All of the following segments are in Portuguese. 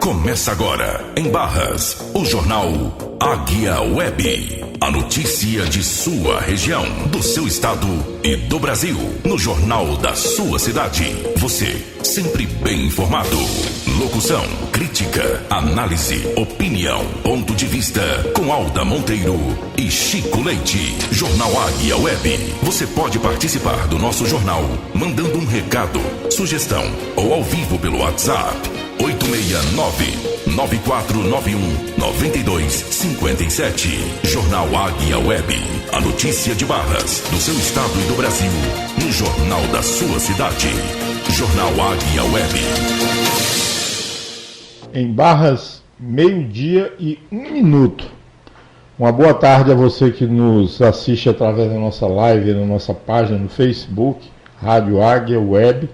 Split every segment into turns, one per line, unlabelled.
Começa agora, em Barras, o jornal Águia Web. A notícia de sua região, do seu estado e do Brasil. No jornal da sua cidade. Você, sempre bem informado. Locução, crítica, análise, opinião, ponto de vista. Com Alda Monteiro e Chico Leite. Jornal Águia Web. Você pode participar do nosso jornal mandando um recado, sugestão ou ao vivo pelo WhatsApp. 869-9491-9257. Jornal Águia Web. A notícia de Barras, do seu estado e do Brasil. No jornal da sua cidade. Jornal Águia Web.
Em Barras, 12h e 1 minuto. Uma boa tarde a você que nos assiste através da nossa live, na nossa página no Facebook, Rádio Águia Web.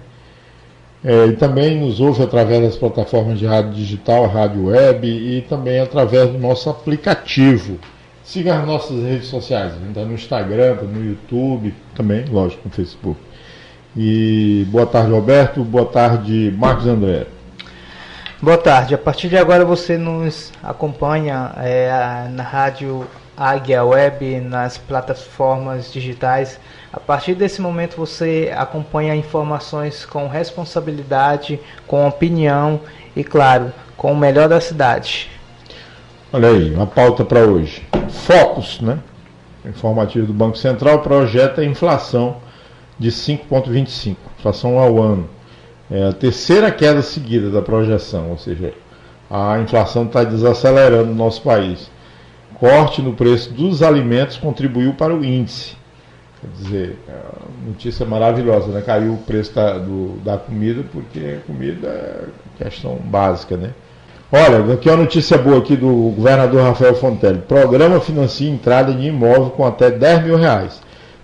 E também nos ouve através das plataformas de rádio digital, rádio web e também através do nosso aplicativo. Siga as nossas redes sociais, a gente está no Instagram, tá no YouTube, também, lógico, no Facebook. E boa tarde, Roberto, boa tarde, Marcos André.
Boa tarde, a partir de agora você nos acompanha na rádio Águia Web, nas plataformas digitais. A partir desse momento você acompanha informações com responsabilidade, com opinião e, claro, com o melhor da cidade.
Olha aí, uma pauta para hoje. Focus, né? Informativo do Banco Central projeta a inflação de 5,25%, inflação ao ano. É a terceira queda seguida da projeção, ou seja, a inflação está desacelerando no nosso país. Corte no preço dos alimentos contribuiu para o índice. Quer dizer, notícia maravilhosa, né? Caiu o preço da comida, porque comida é questão básica, né? Olha, aqui é uma notícia boa aqui do governador Rafael Fontelli. Programa financia entrada de imóvel com até R$10 mil.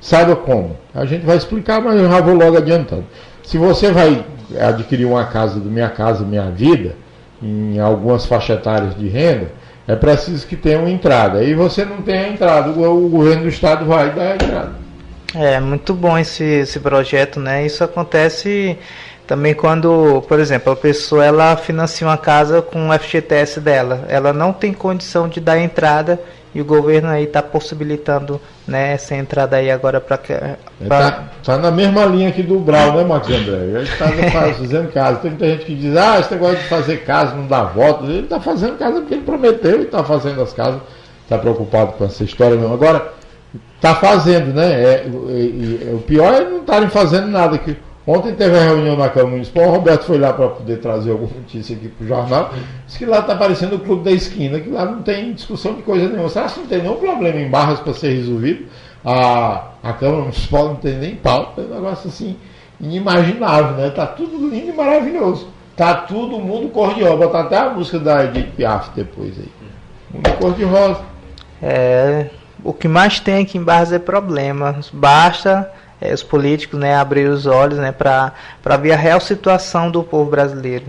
Saiba como. A gente vai explicar, mas eu já vou logo adiantando. Se você vai adquirir uma casa do Minha Casa Minha Vida, em algumas faixas etárias de renda, é preciso que tenha uma entrada. Aí você não tem a entrada, o governo do estado vai dar a entrada.
É muito bom esse projeto, né? Isso acontece também quando, por exemplo, a pessoa ela financia uma casa com o FGTS dela. Ela não tem condição de dar entrada e o governo aí está possibilitando, né, essa entrada aí agora para...
Tá na mesma linha aqui do Brau, né, Marcos André? Ele está fazendo casa. Tem muita gente que diz, esse negócio de fazer casa não dá voto. Ele está fazendo casa porque ele prometeu e está fazendo as casas. Está preocupado com essa história não. Agora, está fazendo, né? O pior é não estarem fazendo nada aqui. Ontem teve a reunião na Câmara Municipal, o Roberto foi lá para poder trazer alguma notícia aqui para o jornal, disse que lá está aparecendo o Clube da Esquina, que lá não tem discussão de coisa nenhuma. Será que não tem nenhum problema em Barras para ser resolvido? A Câmara Municipal não tem nem pauta, é um negócio assim inimaginável, né? Está tudo lindo e maravilhoso. Está todo mundo cor-de-rosa. Botar até a música da Edith Piaf depois aí. Mundo cor-de-rosa.
O que mais tem aqui em Barras é problema. Basta os políticos, né, abrir os olhos, né, para ver a real situação do povo brasileiro,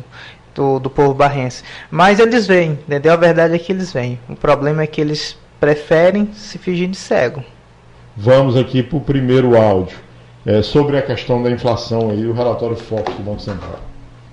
do povo barrense. Mas eles veem, entendeu? A verdade é que eles veem. O problema é que eles preferem se fingir de cego.
Vamos aqui para o primeiro áudio. Sobre a questão da inflação aí, o relatório Focus do Banco Central.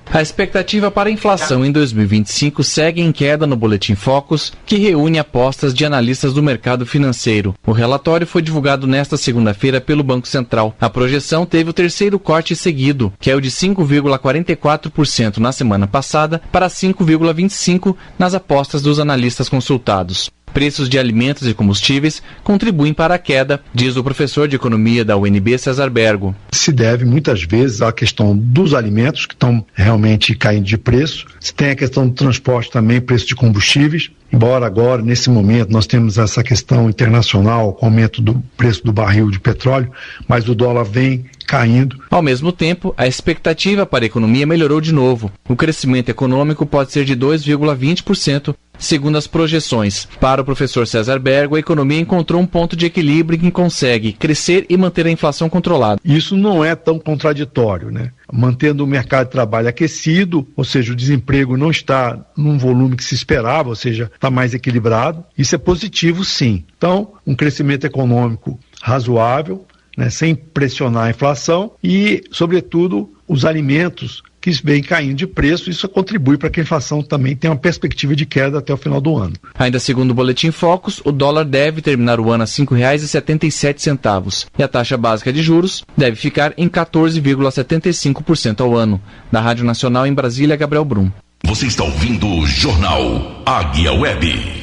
A expectativa para a inflação em 2025 segue em queda no Boletim Focus, que reúne apostas de analistas do mercado financeiro. O relatório foi divulgado nesta segunda-feira pelo Banco Central. A projeção teve o terceiro corte seguido, que é o de 5,44% na semana passada para 5,25% nas apostas dos analistas consultados. Preços de alimentos e combustíveis contribuem para a queda, diz o professor de economia da UNB, César Bergo.
Se deve muitas vezes à questão dos alimentos, que estão realmente caindo de preço. Se tem a questão do transporte também, preço de combustíveis. Embora agora, nesse momento, nós temos essa questão internacional, com o aumento do preço do barril de petróleo, mas o dólar vem caindo.
Ao mesmo tempo, a expectativa para a economia melhorou de novo. O crescimento econômico pode ser de 2,20%, segundo as projeções. Para o professor César Bergo, a economia encontrou um ponto de equilíbrio em que consegue crescer e manter a inflação controlada.
Isso não é tão contraditório, né? Mantendo o mercado de trabalho aquecido, ou seja, o desemprego não está num volume que se esperava, ou seja, está mais equilibrado. Isso é positivo, sim. Então, um crescimento econômico razoável, né, sem pressionar a inflação e, sobretudo, os alimentos que vem caindo de preço. Isso contribui para que a inflação também tenha uma perspectiva de queda até o final do ano.
Ainda segundo o Boletim Focus, o dólar deve terminar o ano a R$ 5,77 e a taxa básica de juros deve ficar em 14,75% ao ano. Da Rádio Nacional em Brasília, Gabriel Brum.
Você está ouvindo o Jornal Águia Web.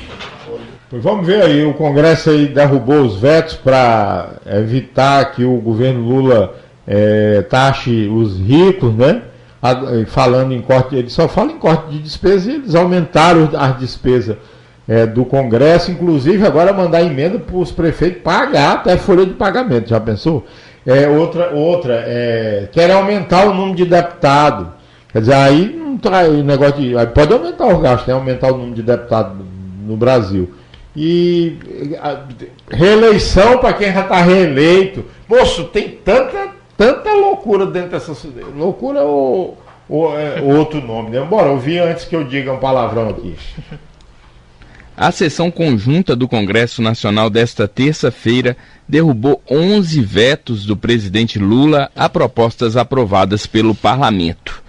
Vamos ver aí, o Congresso aí derrubou os vetos para evitar que o governo Lula taxe os ricos, né? Falando em corte, ele só fala em corte de despesa e eles aumentaram as despesas do Congresso, inclusive agora mandar emenda para os prefeitos pagar até folha de pagamento, já pensou? Querem aumentar o número de deputados, quer dizer, aí não traz negócio de... Aí pode aumentar o gasto, né? Aumentar o número de deputados no Brasil. E reeleição para quem já está reeleito. Moço, tem tanta loucura dentro dessa... Loucura ou outro nome, né? Bora, ouvir antes que eu diga um palavrão aqui.
A sessão conjunta do Congresso Nacional desta terça-feira derrubou 11 vetos do presidente Lula a propostas aprovadas pelo parlamento.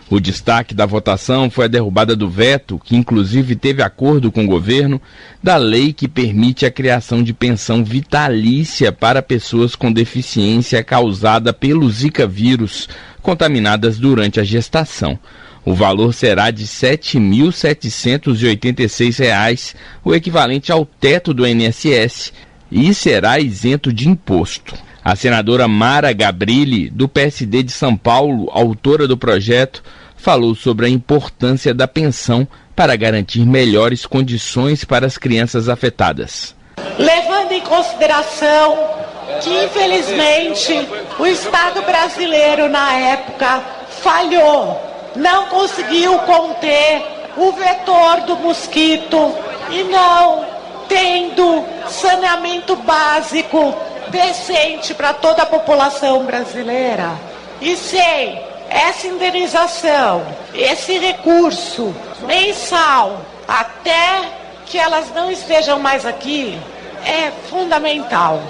O destaque da votação foi a derrubada do veto, que inclusive teve acordo com o governo, da lei que permite a criação de pensão vitalícia para pessoas com deficiência causada pelo Zika vírus, contaminadas durante a gestação. O valor será de R$ 7.786, o equivalente ao teto do INSS, e será isento de imposto. A senadora Mara Gabrilli, do PSD de São Paulo, autora do projeto, falou sobre a importância da pensão para garantir melhores condições para as crianças afetadas.
Levando em consideração que, infelizmente, o Estado brasileiro, na época, falhou, não conseguiu conter o vetor do mosquito e não tendo saneamento básico decente para toda a população brasileira. E sem essa indenização, esse recurso mensal, até que elas não estejam mais aqui, é fundamental.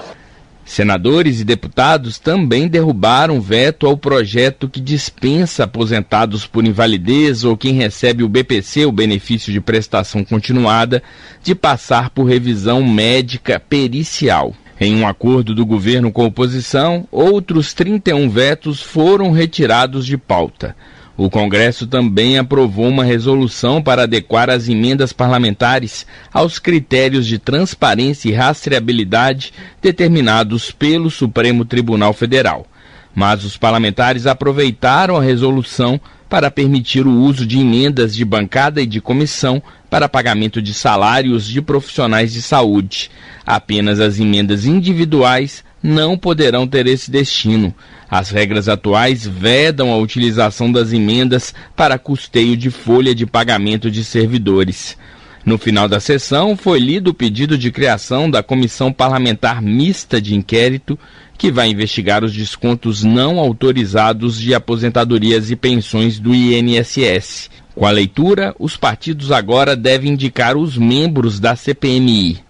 Senadores e deputados também derrubaram veto ao projeto que dispensa aposentados por invalidez ou quem recebe o BPC, o benefício de prestação continuada, de passar por revisão médica pericial. Em um acordo do governo com a oposição, outros 31 vetos foram retirados de pauta. O Congresso também aprovou uma resolução para adequar as emendas parlamentares aos critérios de transparência e rastreabilidade determinados pelo Supremo Tribunal Federal. Mas os parlamentares aproveitaram a resolução para permitir o uso de emendas de bancada e de comissão para pagamento de salários de profissionais de saúde. Apenas as emendas individuais não poderão ter esse destino. As regras atuais vedam a utilização das emendas para custeio de folha de pagamento de servidores. No final da sessão, foi lido o pedido de criação da Comissão Parlamentar Mista de Inquérito, que vai investigar os descontos não autorizados de aposentadorias e pensões do INSS. Com a leitura, os partidos agora devem indicar os membros da CPMI.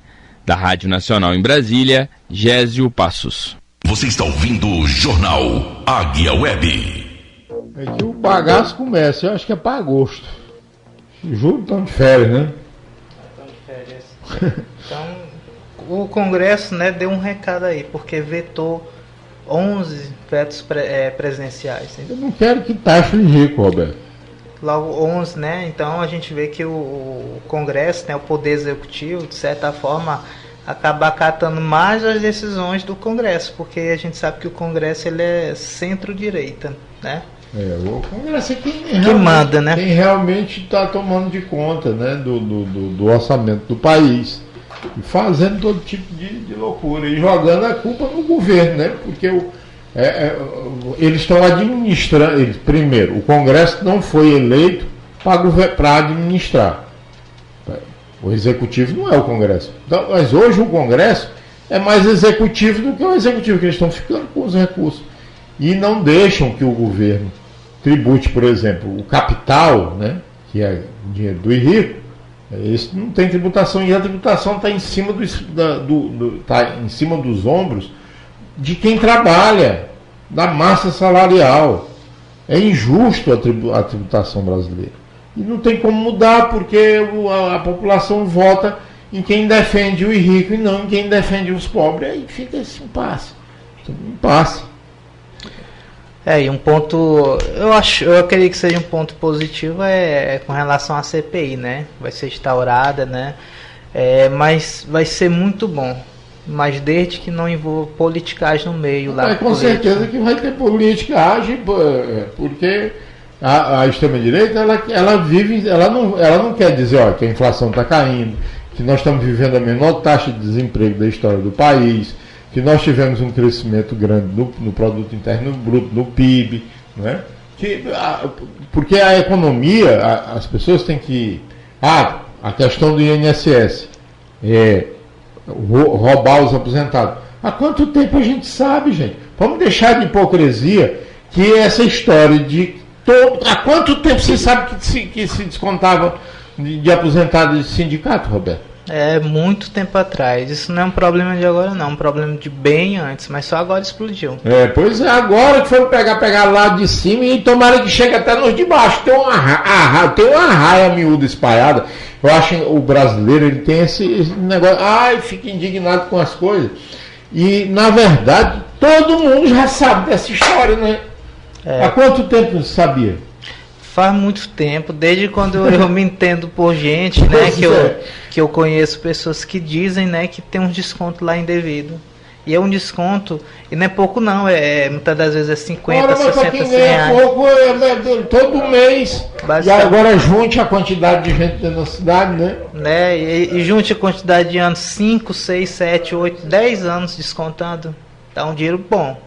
Da Rádio Nacional em Brasília, Gésio Passos.
Você está ouvindo o Jornal Águia Web.
É que o bagaço começa, eu acho que é para agosto. Julho estão de férias, né?
Estão de férias. Então, o Congresso, né, deu um recado aí, porque vetou 11 vetos presidenciais.
Eu não quero que taxe rico, Roberto.
Logo 11, né? Então a gente vê que o Congresso, né, o Poder Executivo, de certa forma, acaba acatando mais as decisões do Congresso, porque a gente sabe que o Congresso ele é centro-direita, né?
O Congresso é quem
manda, né?
Quem realmente está tomando de conta, né, do orçamento do país. E fazendo todo tipo de loucura. E jogando a culpa no governo, né? Porque eles estão administrando. Primeiro, o Congresso não foi eleito para administrar. O Executivo não é o Congresso. Então, mas hoje o Congresso é mais executivo do que o Executivo, que eles estão ficando com os recursos. E não deixam que o governo tribute, por exemplo, o capital, né, que é dinheiro do rico. Esse não tem tributação, e a tributação está em cima tá em cima dos ombros de quem trabalha, da massa salarial. É injusto a tributação brasileira. E não tem como mudar, porque a população vota em quem defende o rico e não em quem defende os pobres. Aí fica esse impasse.
E um ponto, eu acredito que seja um ponto positivo com relação à CPI, né? Vai ser instaurada, né? Mas vai ser muito bom. Mas desde que não envolva politicagem no meio lá.
Com certeza que vai ter politicagem, porque a extrema-direita ela não quer dizer que a inflação está caindo, que nós estamos vivendo a menor taxa de desemprego da história do país, que nós tivemos um crescimento grande no produto interno bruto, no PIB, né? Porque a economia, as pessoas têm que... a questão do INSS, roubar os aposentados. Há quanto tempo a gente sabe, gente? Vamos deixar de hipocrisia que essa história de... Há quanto tempo você sabe que se descontava de aposentado de sindicato, Roberto?
Muito tempo atrás. Isso não é um problema de agora, não. É um problema de bem antes, mas só agora explodiu.
Pois é, agora que foram pegar lá de cima e tomara que chegue até nos de baixo. Tem uma raia miúda espalhada. Eu acho que o brasileiro ele tem esse negócio. Fica indignado com as coisas. E, na verdade, todo mundo já sabe dessa história, né? Há quanto tempo você sabia?
Faz muito tempo, desde quando eu me entendo por gente, né, que eu conheço pessoas que dizem, né, que tem um desconto lá indevido. E é um desconto, e não é pouco não, muitas das vezes é 50, 60 reais.
Pouco, todo mês. E agora junte a quantidade de gente dentro da cidade, né?
E junte a quantidade de anos, 5, 6, 7, 8, 10 anos descontando. Dá um dinheiro bom.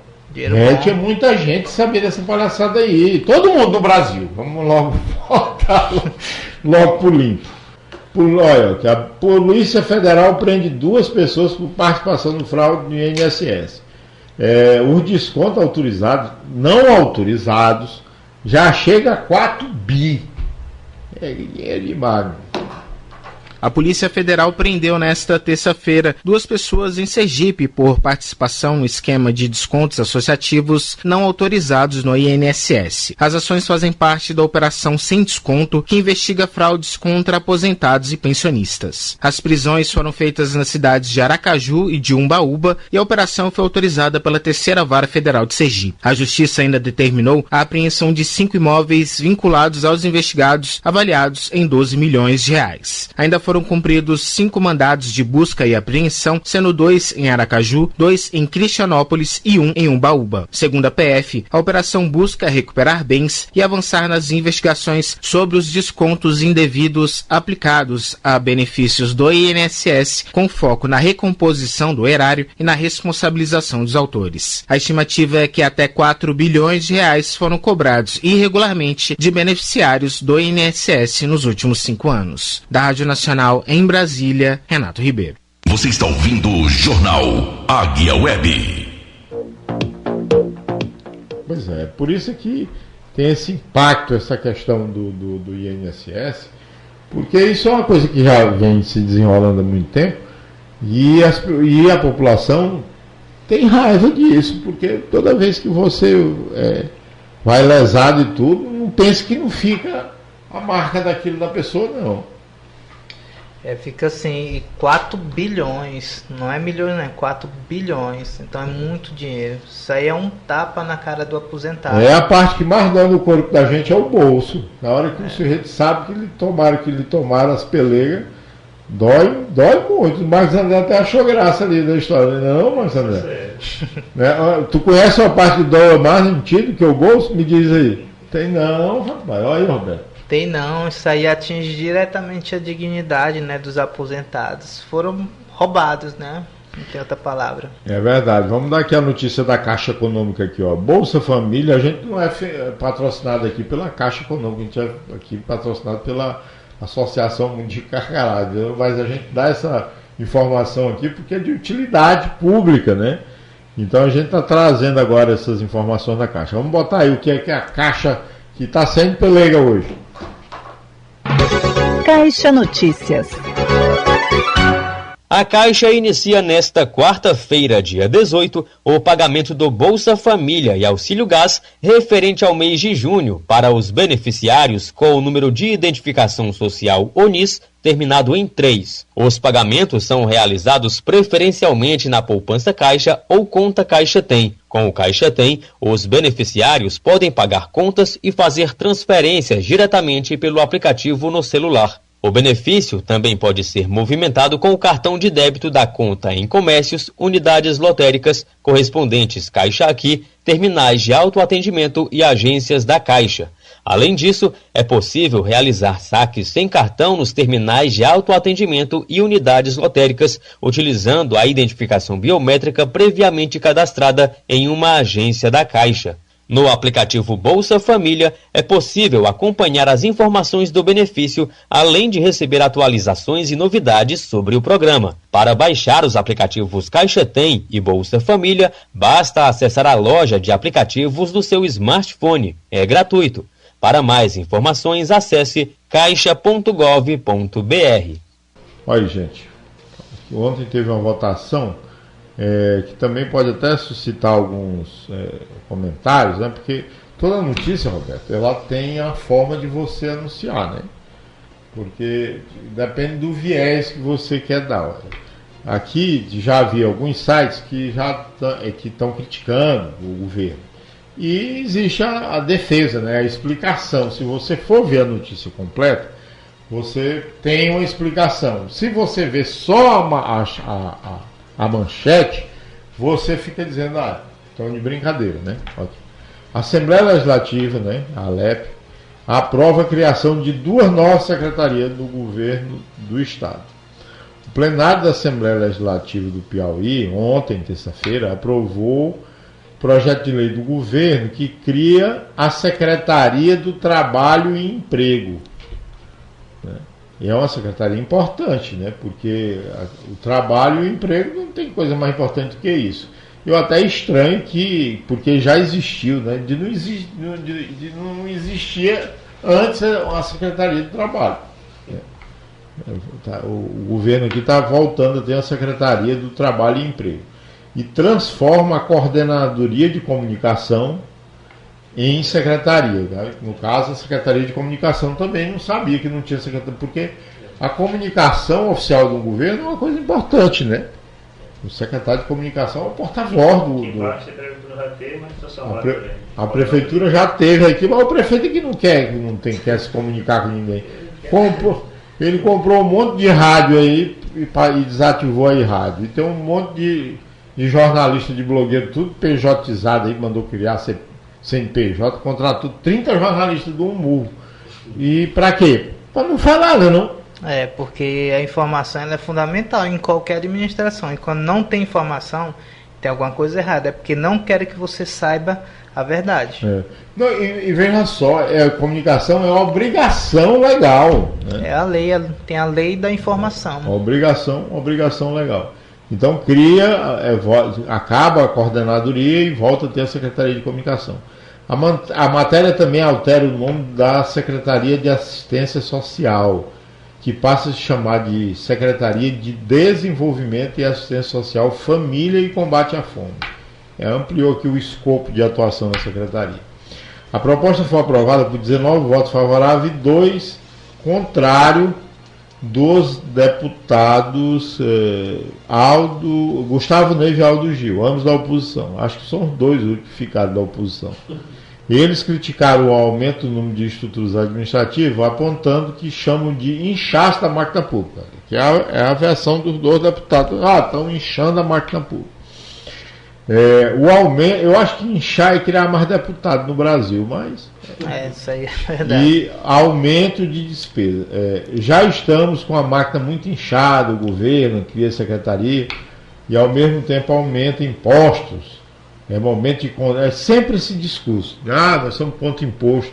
Tinha muita gente sabia dessa palhaçada aí. Todo mundo no Brasil. Vamos logo voltar logo pro limpo. Olha, que a Polícia Federal prende 2 pessoas por participação no fraude do INSS. Os descontos autorizados, não autorizados, já chega a 4 bi. É demais.
A Polícia Federal prendeu nesta terça-feira 2 pessoas em Sergipe por participação no esquema de descontos associativos não autorizados no INSS. As ações fazem parte da Operação Sem Desconto, que investiga fraudes contra aposentados e pensionistas. As prisões foram feitas nas cidades de Aracaju e de Umbaúba e a operação foi autorizada pela 3ª Vara Federal de Sergipe. A Justiça ainda determinou a apreensão de 5 imóveis vinculados aos investigados, avaliados em 12 milhões de reais. Ainda foram cumpridos 5 mandados de busca e apreensão, sendo 2 em Aracaju, 2 em Cristianópolis e 1 em Umbaúba. Segundo a PF, a operação busca recuperar bens e avançar nas investigações sobre os descontos indevidos aplicados a benefícios do INSS, com foco na recomposição do erário e na responsabilização dos autores. A estimativa é que até 4 bilhões de reais foram cobrados irregularmente de beneficiários do INSS nos últimos 5 anos. Da Rádio Nacional em Brasília, Renato Ribeiro.
Você está ouvindo o Jornal Águia Web.
Pois é, por isso que tem esse impacto, essa questão do INSS, porque isso é uma coisa que já vem se desenrolando há muito tempo e a população tem raiva disso, porque toda vez que você vai lesado e tudo, não pense que não fica a marca daquilo da pessoa, não.
Fica assim, 4 bilhões, não é milhões, não é 4 bilhões, então é muito dinheiro. Isso aí é um tapa na cara do aposentado.
A parte que mais dói no corpo da gente é o bolso. Na hora que o sujeito sabe que lhe tomaram as pelegas, dói muito. O Marcos André até achou graça ali da história, não, Marcos André? Tu conhece uma parte que dói mais sentido que o bolso? Me diz aí. Tem não, rapaz. Olha aí, Roberto.
Tem não, isso aí atinge diretamente a dignidade, né, dos aposentados. Foram roubados, né? Não tem outra palavra. É
verdade. Vamos dar aqui a notícia da Caixa Econômica aqui, ó. Bolsa Família, a gente não é patrocinado aqui pela Caixa Econômica, a gente é aqui patrocinado pela Associação Mundial Carcará, mas a gente dá essa informação aqui porque é de utilidade pública, né? Então a gente está trazendo agora essas informações da Caixa. Vamos botar aí o que é a Caixa que está sendo pelega hoje.
Caixa Notícias. A Caixa inicia nesta quarta-feira, dia 18, o pagamento do Bolsa Família e Auxílio Gás referente ao mês de junho para os beneficiários com o número de identificação social ONIS terminado em 3. Os pagamentos são realizados preferencialmente na poupança Caixa ou conta Caixa Tem. Com o Caixa Tem, os beneficiários podem pagar contas e fazer transferências diretamente pelo aplicativo no celular. O benefício também pode ser movimentado com o cartão de débito da conta em comércios, unidades lotéricas, correspondentes Caixa Aqui, terminais de autoatendimento e agências da Caixa. Além disso, é possível realizar saques sem cartão nos terminais de autoatendimento e unidades lotéricas, utilizando a identificação biométrica previamente cadastrada em uma agência da Caixa. No aplicativo Bolsa Família, é possível acompanhar as informações do benefício, além de receber atualizações e novidades sobre o programa. Para baixar os aplicativos Caixa Tem e Bolsa Família, basta acessar a loja de aplicativos do seu smartphone. É gratuito. Para mais informações, acesse caixa.gov.br.
Olha, gente, ontem teve uma votação que também pode até suscitar alguns comentários, né? Porque toda notícia, Roberto, ela tem a forma de você anunciar, né? Porque depende do viés que você quer dar. Aqui já havia alguns sites que já estão criticando o governo. E existe a defesa, né? A explicação. Se você for ver a notícia completa, você tem uma explicação. Se você ver só a manchete, você fica dizendo, estão de brincadeira, né? A Assembleia Legislativa, né, a ALEP, aprova a criação de 2 novas secretarias do governo do Estado. O plenário da Assembleia Legislativa do Piauí, ontem, terça-feira, aprovou o projeto de lei do governo que cria a Secretaria do Trabalho e Emprego, né? E é uma secretaria importante, né? Porque o trabalho e o emprego não tem coisa mais importante do que isso. Eu até estranho porque já existiu, né? Não existia antes uma secretaria de trabalho. O governo aqui está voltando a ter a Secretaria do Trabalho e Emprego. E transforma a Coordenadoria de Comunicação em secretaria, né? No caso, a Secretaria de Comunicação também não sabia que não tinha secretaria, porque a comunicação oficial do governo é uma coisa importante, né? O secretário de Comunicação é o porta-voz a prefeitura já teve aqui, mas o prefeito aqui não quer se comunicar com ninguém. Ele comprou um monte de rádio aí e desativou a rádio. E tem um monte de jornalista, de blogueiro, tudo PJizado aí, mandou criar CNPJ, contratou 30 jornalistas do Umur. E para quê? Para não falar nada, não.
Porque a informação ela é fundamental em qualquer administração. E quando não tem informação, tem alguma coisa errada. É porque não querem que você saiba a verdade.
Não, e veja só, a comunicação é uma obrigação legal, né?
É a lei, tem a lei da informação.
Uma obrigação legal. Então acaba a coordenadoria e volta a ter a Secretaria de Comunicação. A matéria também altera o nome da Secretaria de Assistência Social, que passa a se chamar de Secretaria de Desenvolvimento e Assistência Social, Família e Combate à Fome. Ampliou aqui o escopo de atuação da Secretaria. A proposta foi aprovada por 19 votos favoráveis e 2 contrários dos deputados Gustavo Neve e Aldo Gil, ambos da oposição. Acho que são os 2 que ficaram da oposição. Eles criticaram o aumento do número de estruturas administrativas, apontando que chamam de inchaço da máquina pública, que é a versão dos 2 deputados. Estão inchando a máquina pública. O aumento, eu acho que inchar é criar mais deputados no Brasil, mas...
isso aí é verdade.
E aumento de despesa. Já estamos com a máquina muito inchada, o governo cria a secretaria, e ao mesmo tempo aumenta impostos. É sempre esse discurso. Nós somos contra imposto.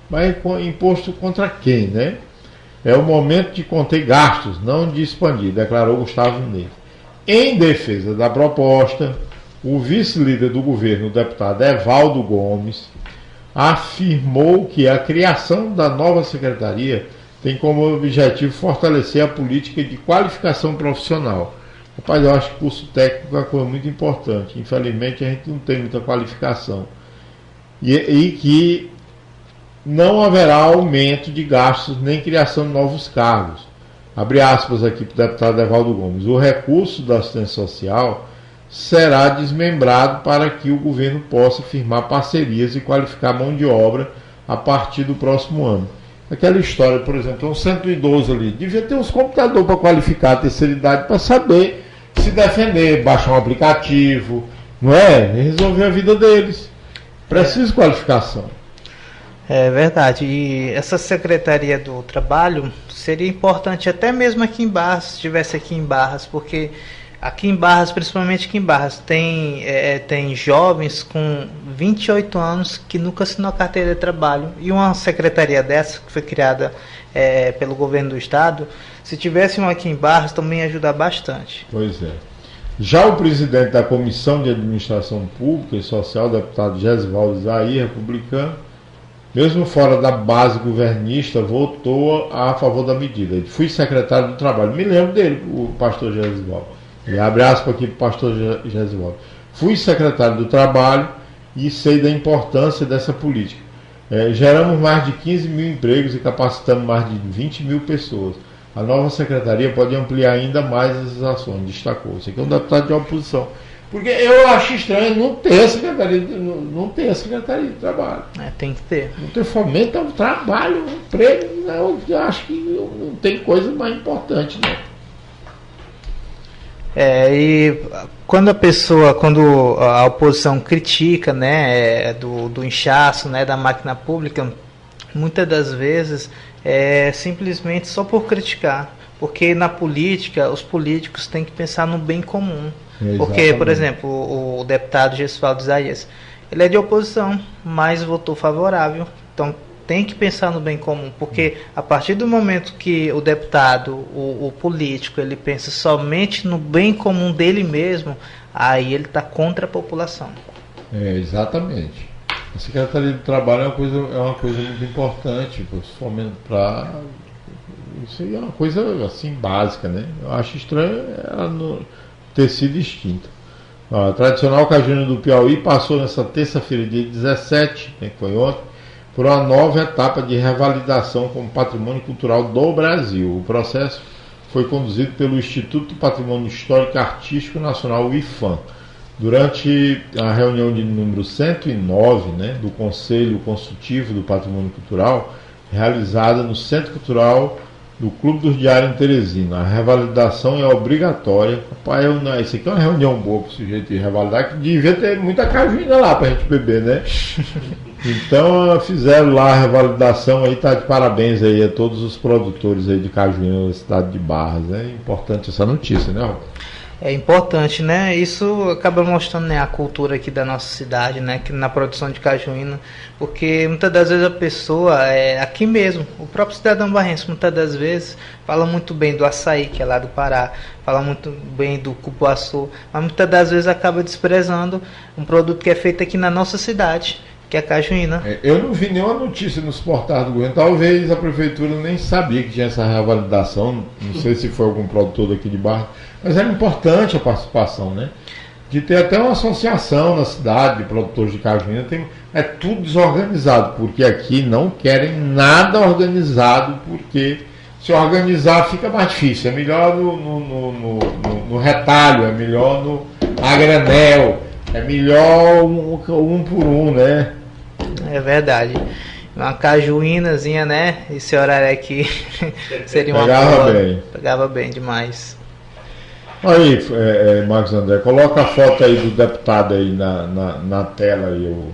Mas imposto contra quem, né? É o momento de conter gastos, não de expandir, declarou Gustavo Neve. Em defesa da proposta, o vice-líder do governo, o deputado Evaldo Gomes, afirmou que a criação da nova secretaria tem como objetivo fortalecer a política de qualificação profissional, Rapaz, eu acho que curso técnico é uma coisa muito importante. Infelizmente a gente não tem muita qualificação. E que não haverá aumento de gastos nem criação de novos cargos. Abre aspas aqui para o deputado Evaldo Gomes. O recurso da assistência social será desmembrado para que o governo possa firmar parcerias e qualificar mão de obra a partir do próximo ano. Aquela história, por exemplo, um centro idoso ali, devia ter uns computadores para qualificar a terceira idade, para saber se defender, baixar um aplicativo, não é? E resolver a vida deles. Precisa qualificação.
É verdade. E essa Secretaria do Trabalho seria importante até mesmo aqui em Barras, se estivesse aqui em Barras, porque aqui em Barras, principalmente aqui em Barras, tem jovens com 28 anos que nunca assinou carteira de trabalho. E uma secretaria dessa, que foi criada pelo governo do estado, se tivesse uma aqui em Barras, também ia ajudar bastante.
Pois é. Já o presidente da Comissão de Administração Pública e Social, o deputado Gesivaldo Isaí, republicano, mesmo fora da base governista, votou a favor da medida. Ele foi secretário do Trabalho. Me lembro dele, o pastor Gesivaldo. E abre aspas aqui para o pastor Gesivaldo. Fui secretário do Trabalho e sei da importância dessa política. Geramos mais de 15 mil empregos e capacitamos mais de 20 mil pessoas. A nova secretaria pode ampliar ainda mais essas ações, destacou. Isso aqui é um deputado de oposição. Porque eu acho estranho não ter a secretaria de trabalho.
Tem que ter.
Não ter fomento ao trabalho, ao emprego. Eu acho que não tem coisa mais importante, não.
E quando a oposição critica, né, do inchaço, né, da máquina pública, muitas das vezes é simplesmente só por criticar, porque na política os políticos têm que pensar no bem comum. Exatamente. Porque, por exemplo, o deputado Gesivaldo Isaías, ele é de oposição, mas votou favorável, então tem que pensar no bem comum, porque a partir do momento que o deputado, o político, ele pensa somente no bem comum dele mesmo, aí ele está contra a população.
Exatamente. A Secretaria do Trabalho é uma coisa muito importante, para isso aí é uma coisa assim básica, né? Eu acho estranho ela não ter sido extinta. A tradicional Cajuína do Piauí passou nessa terça-feira, dia 17, que foi ontem, por uma nova etapa de revalidação como Patrimônio Cultural do Brasil. O processo foi conduzido pelo Instituto do Patrimônio Histórico e Artístico Nacional, o IFAM. Durante a reunião de número 109, né, do Conselho Consultivo do Patrimônio Cultural, realizada no Centro Cultural do Clube dos Diários em Teresina. A revalidação é obrigatória. Rapaz, isso aqui é uma reunião boa para o sujeito de revalidar, que devia ter muita cajuína lá para a gente beber, né? Então fizeram lá a revalidação aí, tá de parabéns aí a todos os produtores aí de cajuína da cidade de Barras. É importante essa notícia, né, Roberto?
É importante, né? Isso acaba mostrando, né, a cultura aqui da nossa cidade, né, que na produção de cajuína, porque muitas das vezes a pessoa, aqui mesmo, o próprio cidadão barrense, muitas das vezes, fala muito bem do açaí, que é lá do Pará, fala muito bem do cupuaçu, mas muitas das vezes acaba desprezando um produto que é feito aqui na nossa cidade, que é a cajuína.
Eu não vi nenhuma notícia nos portais do governo, talvez a prefeitura nem sabia que tinha essa revalidação, não sei se foi algum produtor daqui de Barra, mas era importante a participação, né? De ter até uma associação na cidade de produtores de cajuína, é tudo desorganizado, porque aqui não querem nada organizado, porque se organizar fica mais difícil, é melhor no retalho, é melhor no a granel, é melhor um por um, né?
É verdade. Uma cajuínazinha, né? Esse horário aqui seria uma boa. Pegava bem demais.
Aí, Marcos André, coloca a foto aí do deputado aí na tela aí, o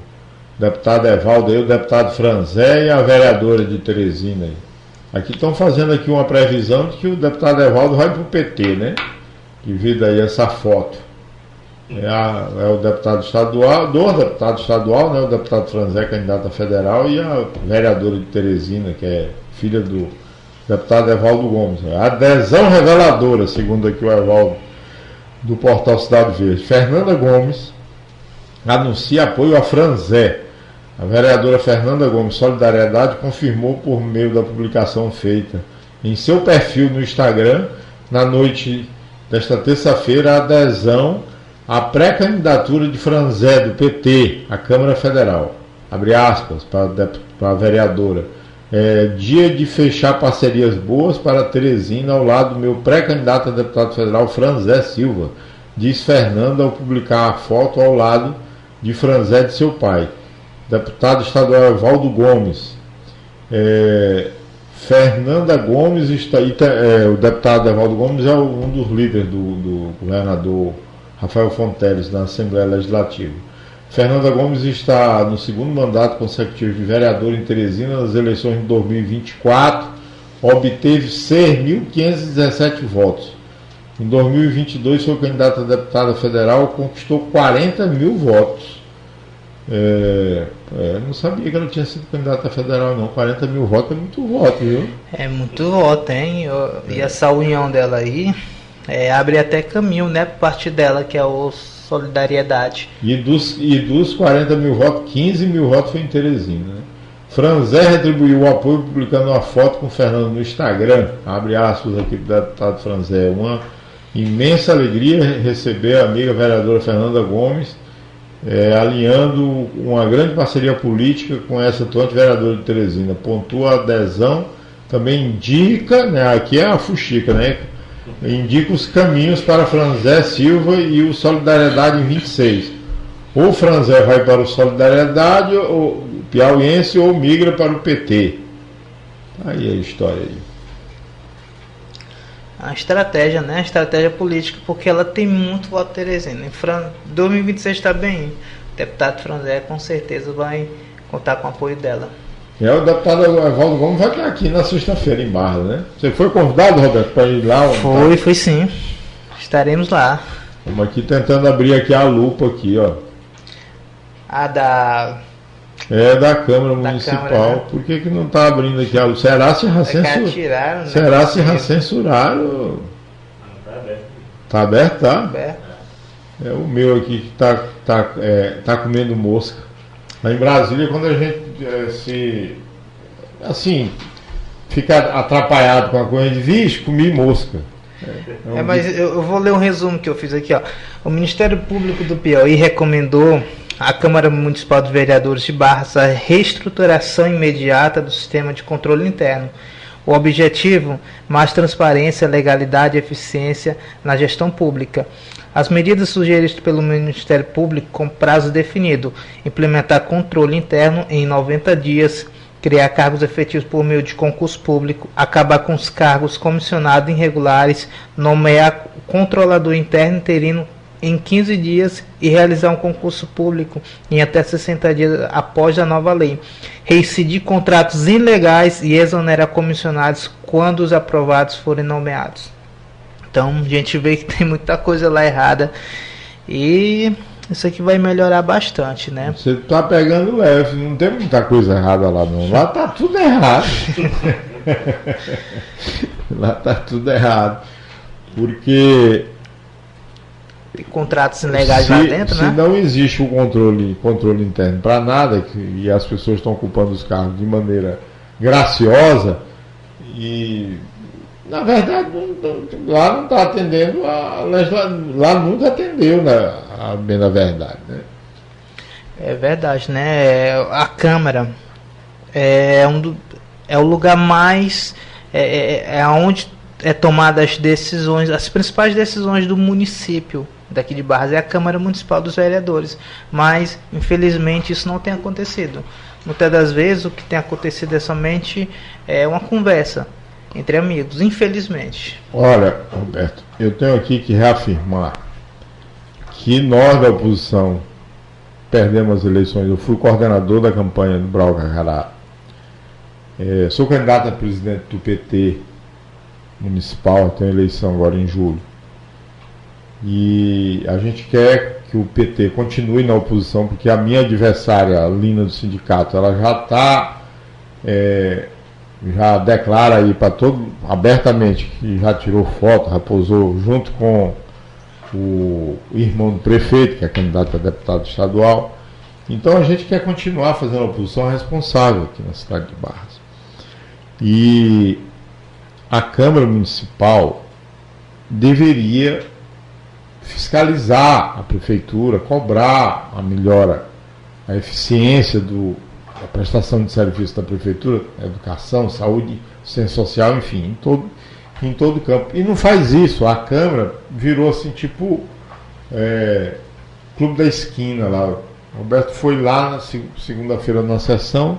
deputado Evaldo aí, o deputado Franzé e a vereadora de Teresina aí. Aqui estão fazendo aqui uma previsão de que o deputado Evaldo vai para o PT, né? Devido aí essa foto. É o deputado estadual, né? O deputado Franzé, candidato a federal, e a vereadora de Teresina, que é filha do deputado Evaldo Gomes. Adesão reveladora, segundo aqui o Evaldo, do portal Cidade Verde. Fernanda Gomes anuncia apoio a Franzé. A vereadora Fernanda Gomes Solidariedade confirmou por meio da publicação feita em seu perfil no Instagram, na noite desta terça-feira a adesão à pré-candidatura de Franzé, do PT, à Câmara Federal. Abre aspas para a vereadora. Dia de fechar parcerias boas para Teresina ao lado do meu pré-candidato a deputado federal, Franzé Silva, diz Fernanda ao publicar a foto ao lado de Franzé de seu pai. Deputado estadual Evaldo Gomes. Fernanda Gomes está aí, o deputado Evaldo Gomes é um dos líderes do governador Rafael Fonteles na Assembleia Legislativa. Fernanda Gomes está no segundo mandato consecutivo de vereador em Teresina nas eleições de 2024, obteve 6.517 votos. Em 2022 foi candidata a deputada federal, conquistou 40 mil votos. Não sabia que ela tinha sido candidata federal, não. 40 mil votos é muito voto, viu? É muito voto, hein? E essa união dela aí abre até caminho, né, para parte dela, que é o Solidariedade. E dos 40 mil votos, 15 mil votos foi em Teresina, né? Franzé retribuiu o apoio publicando uma foto com o Fernando no Instagram. Abre aspas aqui do deputado Franzé. Uma imensa alegria receber a amiga vereadora Fernanda Gomes, alinhando uma grande parceria política com essa atuante vereadora de Teresina. Pontua a adesão, também indica, né, aqui é a fuxica, né, indica os caminhos para Franzé Silva e o Solidariedade em 26. Ou Franzé vai para o Solidariedade, ou piauiense, ou migra para o PT. Aí a história aí. A estratégia, né? A estratégia política, porque ela tem muito voto Teresina. Em 2026 está bem. O deputado Franzé com certeza vai contar com o apoio dela. O deputado Evaldo Gomes vai estar aqui na sexta-feira em Barra, né? Você foi convidado, Roberto, para ir lá? Foi sim. Estaremos lá. Estamos aqui tentando abrir aqui a lupa aqui, ó. Da Câmara Municipal. Câmara, né? Por que não está abrindo aqui a lupa? Será se já censuraram? Está aberto, tá? Aberto. O meu aqui que tá comendo mosca. Lá em Brasília, quando a gente fica atrapalhado com a coisa de vixe, comi mosca. Mas eu vou ler um resumo que eu fiz aqui, ó. O Ministério Público do Piauí recomendou à Câmara Municipal dos Vereadores de Barras a reestruturação imediata do sistema de controle interno. O objetivo: mais transparência, legalidade e eficiência na gestão pública. As medidas sugeridas pelo Ministério Público com prazo definido: implementar controle interno em 90 dias, criar cargos efetivos por meio de concurso público, acabar com os cargos comissionados irregulares, nomear controlador interno interino em 15 dias e realizar um concurso público em até 60 dias após a nova lei, reincidir contratos ilegais e exonerar comissionados quando os aprovados forem nomeados. Então a gente vê que tem muita coisa lá errada e isso aqui vai melhorar bastante, né? Você está pegando leve, não tem muita coisa errada lá não. Lá tá tudo errado. Lá tá tudo errado. Porque tem contratos ilegais lá dentro, né? Se não existe o controle interno para nada, e as pessoas estão ocupando os cargos de maneira graciosa, e na verdade lá não está atendendo lá nunca atendeu, né, bem na verdade, né? É verdade, né? A Câmara é o lugar mais onde é tomada as decisões, as principais decisões do município daqui de Barras, é a Câmara Municipal dos Vereadores, mas infelizmente isso não tem acontecido. Muitas das vezes o que tem acontecido é somente uma conversa entre amigos, infelizmente. Olha, Roberto, eu tenho aqui que reafirmar que nós da oposição perdemos as eleições. Eu fui coordenador da campanha do Brau Carcará, sou candidato a presidente do PT municipal, tem eleição agora em julho. E a gente quer que o PT continue na oposição, porque a minha adversária, a Lina do sindicato, ela já declara aí para todo abertamente que já tirou foto, já posou junto com o irmão do prefeito, que é candidato a deputado estadual. Então a gente quer continuar fazendo a oposição responsável aqui na cidade de Barras. E a Câmara Municipal, deveria fiscalizar a prefeitura, cobrar a melhora, a eficiência da prestação de serviço da prefeitura, educação, saúde, assistência social, enfim, em todo o campo. E não faz isso. A Câmara virou assim, tipo clube da esquina lá. O Roberto foi lá na segunda-feira na sessão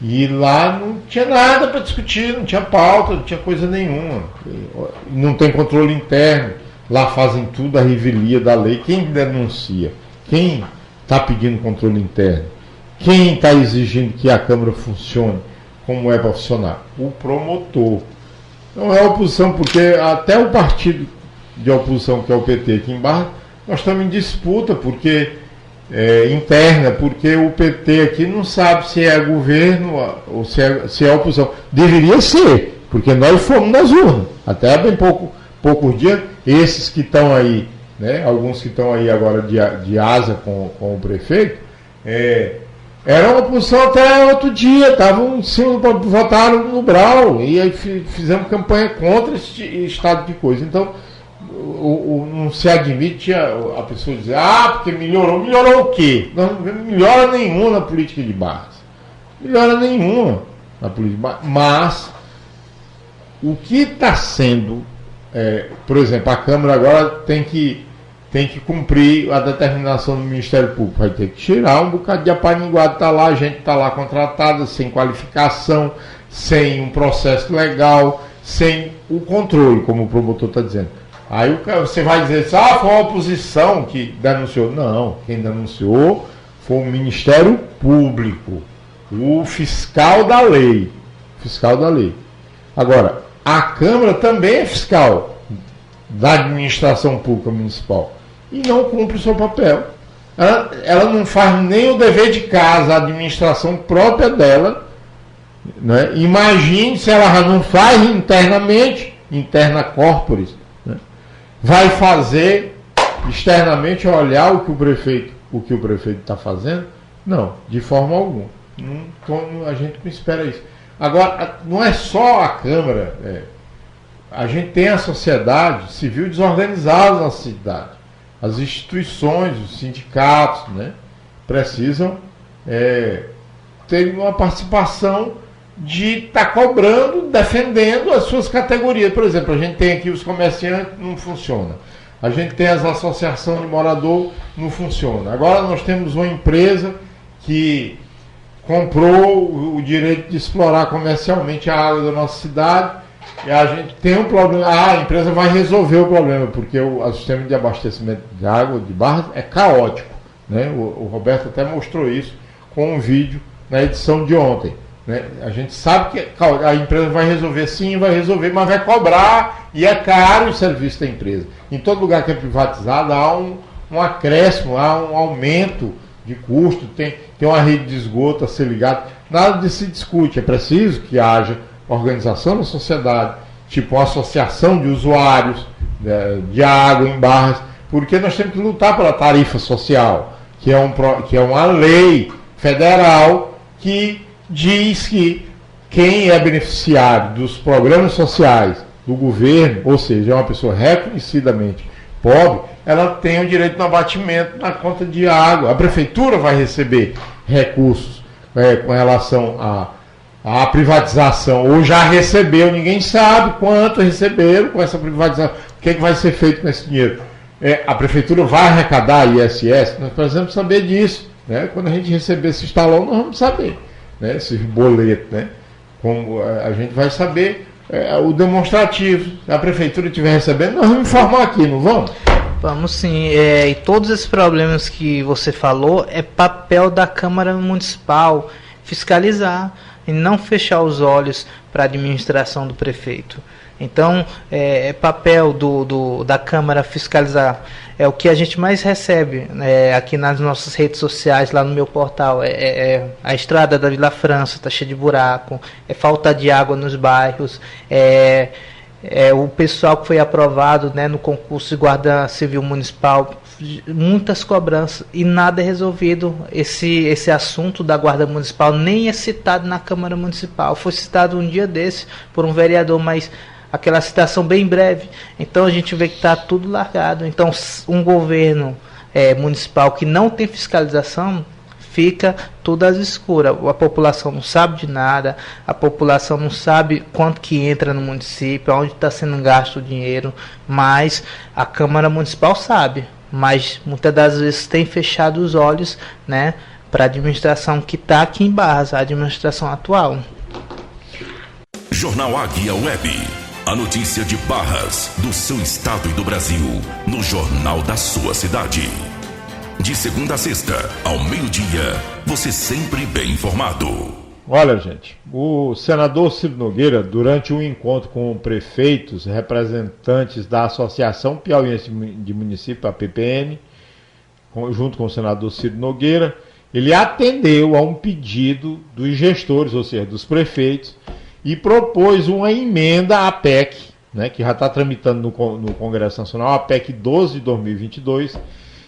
e lá não tinha nada para discutir, não tinha pauta, não tinha coisa nenhuma. Não tem controle interno. Lá fazem tudo a revelia da lei. Quem denuncia? Quem está pedindo controle interno? Quem está exigindo que a Câmara funcione como é para funcionar? O promotor. Não é a oposição, porque até o partido de oposição, que é o PT aqui em Barra, nós estamos em disputa interna, porque o PT aqui não sabe se é governo ou se é oposição. Deveria ser, porque nós fomos nas urnas. Até há bem poucos dias, esses que estão aí, né, alguns que estão aí agora de asa com o prefeito, era uma oposição até outro dia, estavam em cima, votaram no Brau, e aí fizemos campanha contra esse estado de coisa. Então, não se admite a pessoa dizer, porque melhorou o quê? Não melhora nenhuma na política de Barras. Melhora nenhuma na política de Barras. Mas, o que está sendo, por exemplo, a Câmara agora tem que cumprir a determinação do Ministério Público. Vai ter que tirar um bocado de apaninguado. Está lá, a gente está lá contratada, sem qualificação, sem um processo legal, sem o controle, como o promotor está dizendo. Aí você vai dizer, foi a oposição que denunciou. Não, quem denunciou foi o Ministério Público, o fiscal da lei. Agora, a Câmara também é fiscal da administração pública municipal e não cumpre o seu papel. Ela não faz nem o dever de casa, a administração própria dela, né? Imagine se ela não faz internamente, interna corporis, né? Vai fazer externamente, olhar o que o prefeito está fazendo? Não, de forma alguma. A gente não espera isso. Agora, não é só a Câmara, a gente tem a sociedade civil desorganizada na cidade. As instituições, os sindicatos, né, precisam ter uma participação de estar cobrando, defendendo as suas categorias. Por exemplo, a gente tem aqui os comerciantes, não funciona. A gente tem as associações de morador, não funciona. Agora nós temos uma empresa que comprou o direito de explorar comercialmente a água da nossa cidade e a gente tem um problema. A empresa vai resolver o problema, porque o sistema de abastecimento de água de Barras é caótico, né? O Roberto até mostrou isso com um vídeo na edição de ontem, né? A gente sabe que a empresa vai resolver, sim, vai resolver, mas vai cobrar e é caro o serviço da empresa. Em todo lugar que é privatizado há um acréscimo, há um aumento de custo, tem uma rede de esgoto a ser ligada. Nada disso se discute. É preciso que haja organização da sociedade, tipo uma associação de usuários de água em Barras, porque nós temos que lutar pela tarifa social, que é uma lei federal que diz que quem é beneficiário dos programas sociais do governo, ou seja, é uma pessoa reconhecidamente pobre, ela tem o direito de abatimento na conta de água. A prefeitura vai receber recursos com relação à privatização, ou já recebeu, ninguém sabe quanto receberam com essa privatização, o que vai ser feito com esse dinheiro. A prefeitura vai arrecadar ISS, nós precisamos saber disso, né? Quando a gente receber esse estalão, nós vamos saber, né? Esse boleto, né? Como a gente vai saber o demonstrativo. Se a prefeitura estiver recebendo, nós vamos informar aqui, não vamos?
Vamos sim, e todos esses problemas que você falou é papel da Câmara Municipal fiscalizar e não fechar os olhos para a administração do prefeito. Então, é papel da Câmara fiscalizar. É o que a gente mais recebe aqui nas nossas redes sociais, lá no meu portal. A estrada da Vila França está cheia de buraco, falta de água nos bairros, o pessoal que foi aprovado, né, no concurso de Guarda Civil Municipal, muitas cobranças e nada é resolvido. Esse assunto da Guarda Municipal nem é citado na Câmara Municipal. Foi citado um dia desse por um vereador, mas aquela citação bem breve. Então a gente vê que está tudo largado. Então um governo municipal que não tem fiscalização fica tudo às escuras. A população não sabe de nada, a população não sabe quanto que entra no município, onde está sendo gasto o dinheiro, mas a Câmara Municipal sabe, mas muitas das vezes tem fechado os olhos, né, para a administração que está aqui em Barras, a administração atual.
Jornal Águia Web. A notícia de Barras, do seu estado e do Brasil, no jornal da sua cidade. De segunda a sexta, ao meio-dia, você sempre bem informado.
Olha, gente, o senador Ciro Nogueira, durante um encontro com prefeitos, representantes da Associação Piauiense de Município, a PPM, junto com o senador Ciro Nogueira, ele atendeu a um pedido dos gestores, ou seja, dos prefeitos, e propôs uma emenda à PEC, né, que já está tramitando no Congresso Nacional, a PEC 12 de 2022,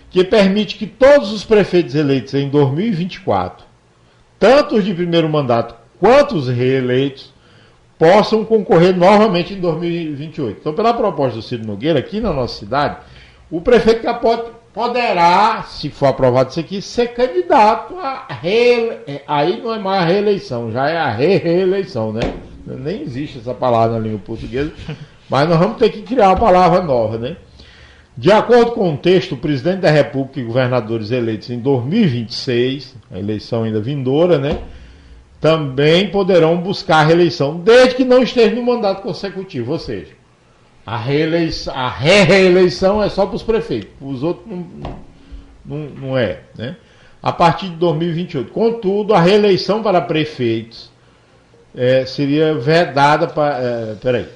que permite que todos os prefeitos eleitos em 2024, tanto os de primeiro mandato quanto os reeleitos, possam concorrer novamente em 2028. Então, pela proposta do Ciro Nogueira, aqui na nossa cidade, o prefeito poderá, se for aprovado isso aqui, ser candidato a aí não é mais a reeleição, já é a reeleição, né? Nem existe essa palavra na língua portuguesa, mas nós vamos ter que criar uma palavra nova, né? De acordo com o texto, o presidente da República e governadores eleitos em 2026, a eleição ainda vindoura, né, também poderão buscar a reeleição, desde que não esteja no mandato consecutivo, ou seja, a reeleição é só para os prefeitos, os outros não é, né? A partir de 2028. Contudo, a reeleição para prefeitos seria vedada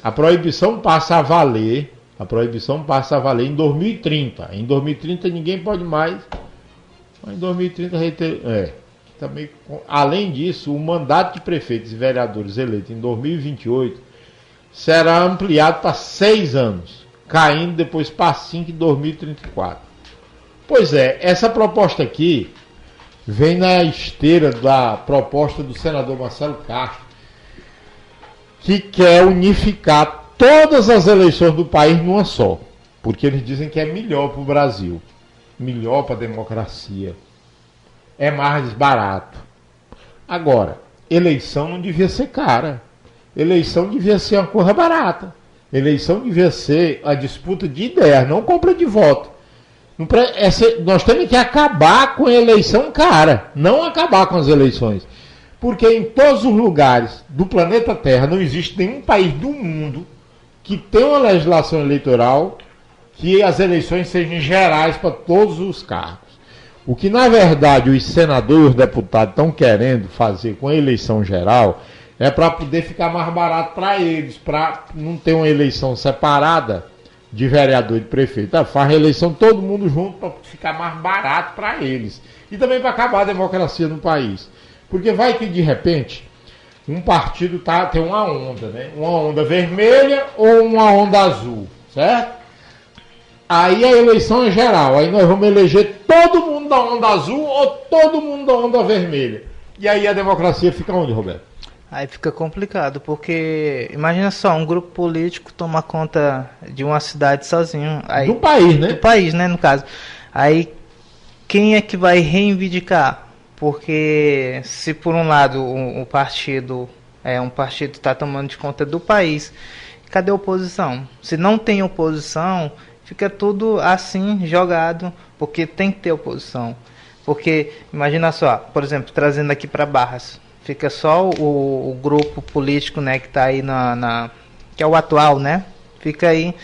a proibição passa a valer. A proibição passa a valer em 2030. Em 2030 ninguém pode mais. Mas em 2030 também, além disso, o mandato de prefeitos e vereadores eleitos em 2028 será ampliado para 6 anos, caindo depois para 5 em 2034. Pois é, essa proposta aqui vem na esteira da proposta do senador Marcelo Castro, que quer unificar todas as eleições do país numa só, porque eles dizem que é melhor para o Brasil, melhor para a democracia, é mais barato. Agora, eleição não devia ser cara, eleição devia ser uma coisa barata, eleição devia ser a disputa de ideias, não compra de voto. Nós temos que acabar com a eleição cara, não acabar com as eleições, porque em todos os lugares do planeta Terra não existe nenhum país do mundo que tem uma legislação eleitoral que as eleições sejam gerais para todos os cargos. O que, na verdade, os senadores e os deputados estão querendo fazer com a eleição geral é para poder ficar mais barato para eles, para não ter uma eleição separada de vereador e de prefeito. Faz a eleição todo mundo junto para ficar mais barato para eles. E também para acabar a democracia no país. Porque vai que, de repente, um partido tem uma onda, né? Uma onda vermelha ou uma onda azul, certo? Aí a eleição é geral, aí nós vamos eleger todo mundo da onda azul ou todo mundo da onda vermelha. E aí a democracia fica onde, Roberto?
Aí fica complicado, porque imagina só, um grupo político toma conta de uma cidade sozinho. Aí,
do país, né?
Do país, né, no caso. Aí quem é que vai reivindicar? Porque se por um lado um partido está tomando de conta do país, cadê a oposição? Se não tem oposição, fica tudo assim jogado, porque tem que ter oposição. Porque imagina só, por exemplo, trazendo aqui para Barras, fica só o grupo político, né, que está aí que é o atual, né? Fica aí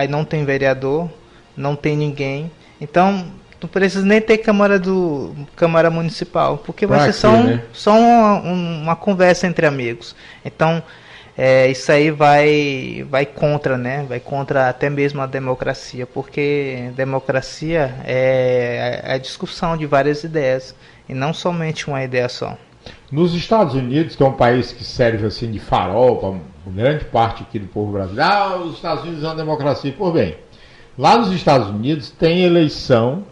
não tem vereador, não tem ninguém. Então não precisa nem ter Câmara Municipal, porque vai ser só uma conversa entre amigos. Então, isso aí vai contra, né? Vai contra até mesmo a democracia, porque democracia é a discussão de várias ideias, e não somente uma ideia só.
Nos Estados Unidos, que é um país que serve assim de farol para grande parte aqui do povo brasileiro, os Estados Unidos é uma democracia. Por bem, lá nos Estados Unidos tem eleição.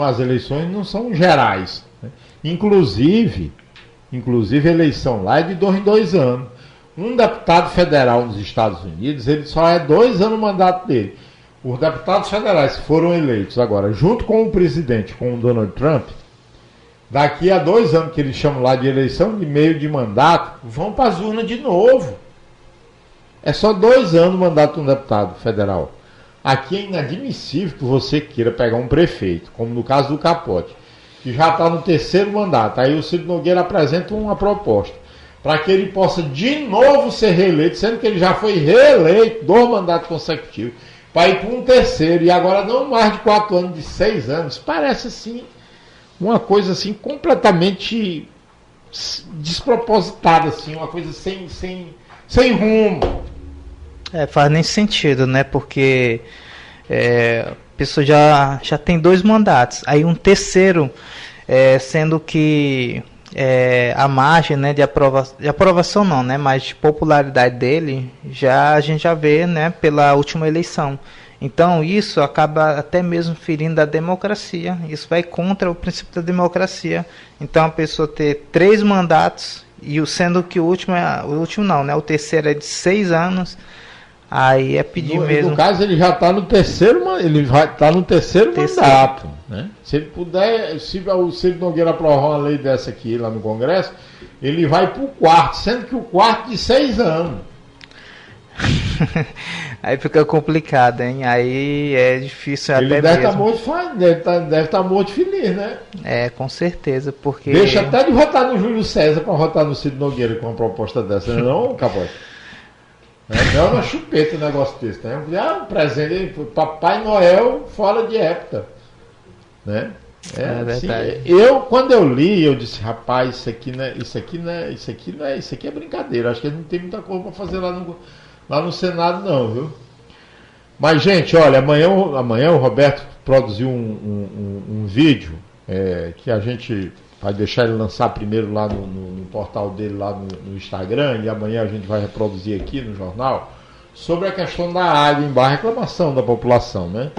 As eleições não são gerais, né? Inclusive a eleição lá é de 2 em 2 anos. Um deputado federal nos Estados Unidos, ele só é 2 anos o mandato dele. Os deputados federais que foram eleitos agora, junto com o presidente, com o Donald Trump, daqui a 2 anos que eles chamam lá de eleição de meio de mandato, vão para as urnas de novo. É só 2 anos o mandato de um deputado federal. Aqui é inadmissível que você queira pegar um prefeito, como no caso do Capote, que já está no 3º mandato. Aí o Ciro Nogueira apresenta uma proposta para que ele possa de novo ser reeleito, sendo que ele já foi reeleito 2 mandatos consecutivos, para ir para um 3º, e agora não mais de 4 anos, de 6 anos. Parece assim, uma coisa assim completamente despropositada, assim, uma coisa sem rumo.
Faz nem sentido, né? Porque a pessoa já tem 2 mandatos, aí um 3º, sendo que a margem, né, de aprovação não, né, mas de popularidade dele, a gente já vê, né, pela última eleição. Então isso acaba até mesmo ferindo a democracia. Isso vai contra o princípio da democracia. Então a pessoa ter 3 mandatos, e sendo que o último não, né, o 3º é de 6 anos, aí é pedir mesmo.
No caso, ele já está no 3º, ele vai estar no 3º mandato, né? Se ele puder, se o Ciro Nogueira aprovar uma lei dessa aqui lá no Congresso, ele vai para o 4º, sendo que o 4º de 6 anos.
Aí fica complicado, hein? Aí é difícil
ele
até
deve
mesmo.
Deve estar morto feliz, né?
Com certeza, porque...
Deixa até de votar no Júlio César para votar no Ciro Nogueira com uma proposta dessa, não, Capote? Não é uma chupeta um negócio desse, né? Um presente, Papai Noel fora de época, né?
Verdade.
Assim, quando eu li, eu disse, rapaz, isso aqui é brincadeira. Acho que não tem muita coisa para fazer lá no Senado, não, viu? Mas, gente, olha, amanhã o Roberto produziu um vídeo que a gente vai deixar ele lançar primeiro lá no portal dele, lá no Instagram, e amanhã a gente vai reproduzir aqui no jornal, sobre a questão da água em Barra, reclamação da população, né?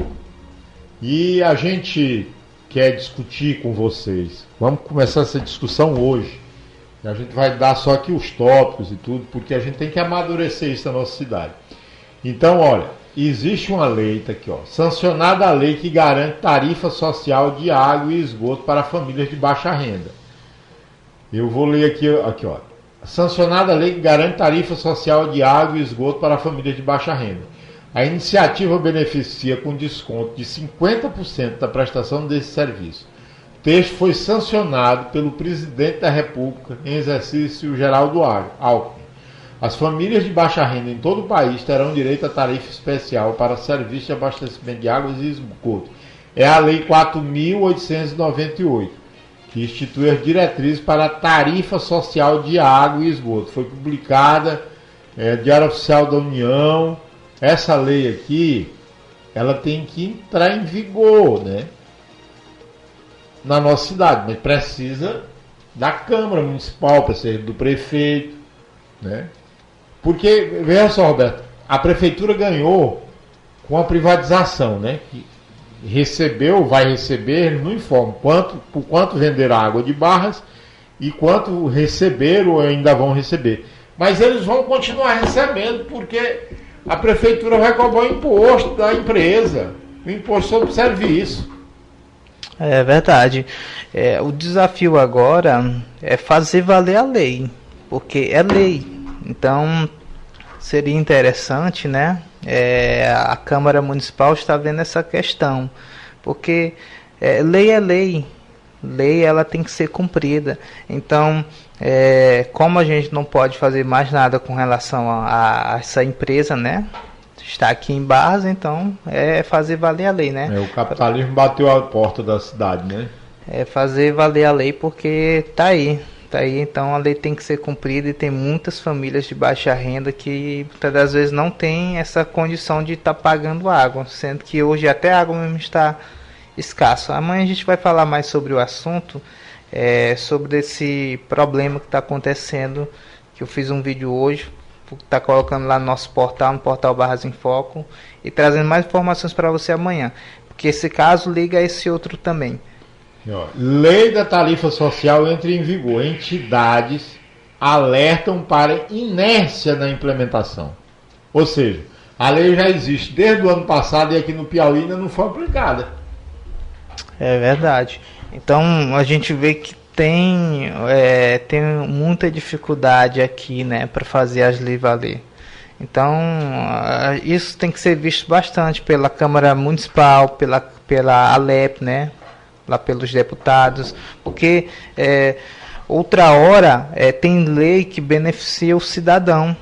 E a gente quer discutir com vocês. Vamos começar essa discussão hoje. E a gente vai dar só aqui os tópicos e tudo, porque a gente tem que amadurecer isso na nossa cidade. Então, olha, existe uma lei, tá aqui, ó, sancionada a lei que garante tarifa social de água e esgoto para famílias de baixa renda. Eu vou ler aqui, ó. Sancionada a lei que garante tarifa social de água e esgoto para famílias de baixa renda. A iniciativa beneficia com desconto de 50% da prestação desse serviço. O texto foi sancionado pelo presidente da República em exercício Geraldo Alckmin. As famílias de baixa renda em todo o país terão direito a tarifa especial para serviço de abastecimento de águas e esgoto. É a Lei 4.898, que institui as diretrizes para a tarifa social de água e esgoto. Foi publicada no Diário Oficial da União. Essa lei aqui, ela tem que entrar em vigor, né, na nossa cidade, mas precisa da Câmara Municipal, precisa do prefeito, né? Porque, veja só, Roberto, a prefeitura ganhou com a privatização, né? Que vai receber, não informa por quanto venderam a água de Barras e quanto receberam ou ainda vão receber. Mas eles vão continuar recebendo, porque a prefeitura vai cobrar o imposto da empresa, o imposto sobre o serviço.
É verdade. O desafio agora é fazer valer a lei, porque é lei. Então seria interessante, né? A Câmara Municipal está vendo essa questão, porque lei é lei. Lei, ela tem que ser cumprida. Então, como a gente não pode fazer mais nada com relação a essa empresa, né? Está aqui em Barras, então é fazer valer a lei, né?
O capitalismo bateu a porta da cidade, né?
É fazer valer a lei, porque tá aí, então a lei tem que ser cumprida, e tem muitas famílias de baixa renda que muitas das vezes não tem essa condição de estar pagando água, sendo que hoje até a água mesmo está escassa. Amanhã a gente vai falar mais sobre o assunto, sobre esse problema que está acontecendo, que eu fiz um vídeo hoje, está colocando lá no nosso portal, no portal Barras em Foco, e trazendo mais informações para você amanhã, porque esse caso liga a esse outro também.
Lei da tarifa social entra em vigor. Entidades alertam para inércia na implementação. Ou seja, a lei já existe desde o ano passado e aqui no Piauí ainda não foi aplicada.
É verdade. Então a gente vê que tem muita dificuldade aqui, né, para fazer as leis valer. Então isso tem que ser visto bastante pela Câmara Municipal, pela Alep, né, lá pelos deputados, porque outra hora tem lei que beneficia o cidadão,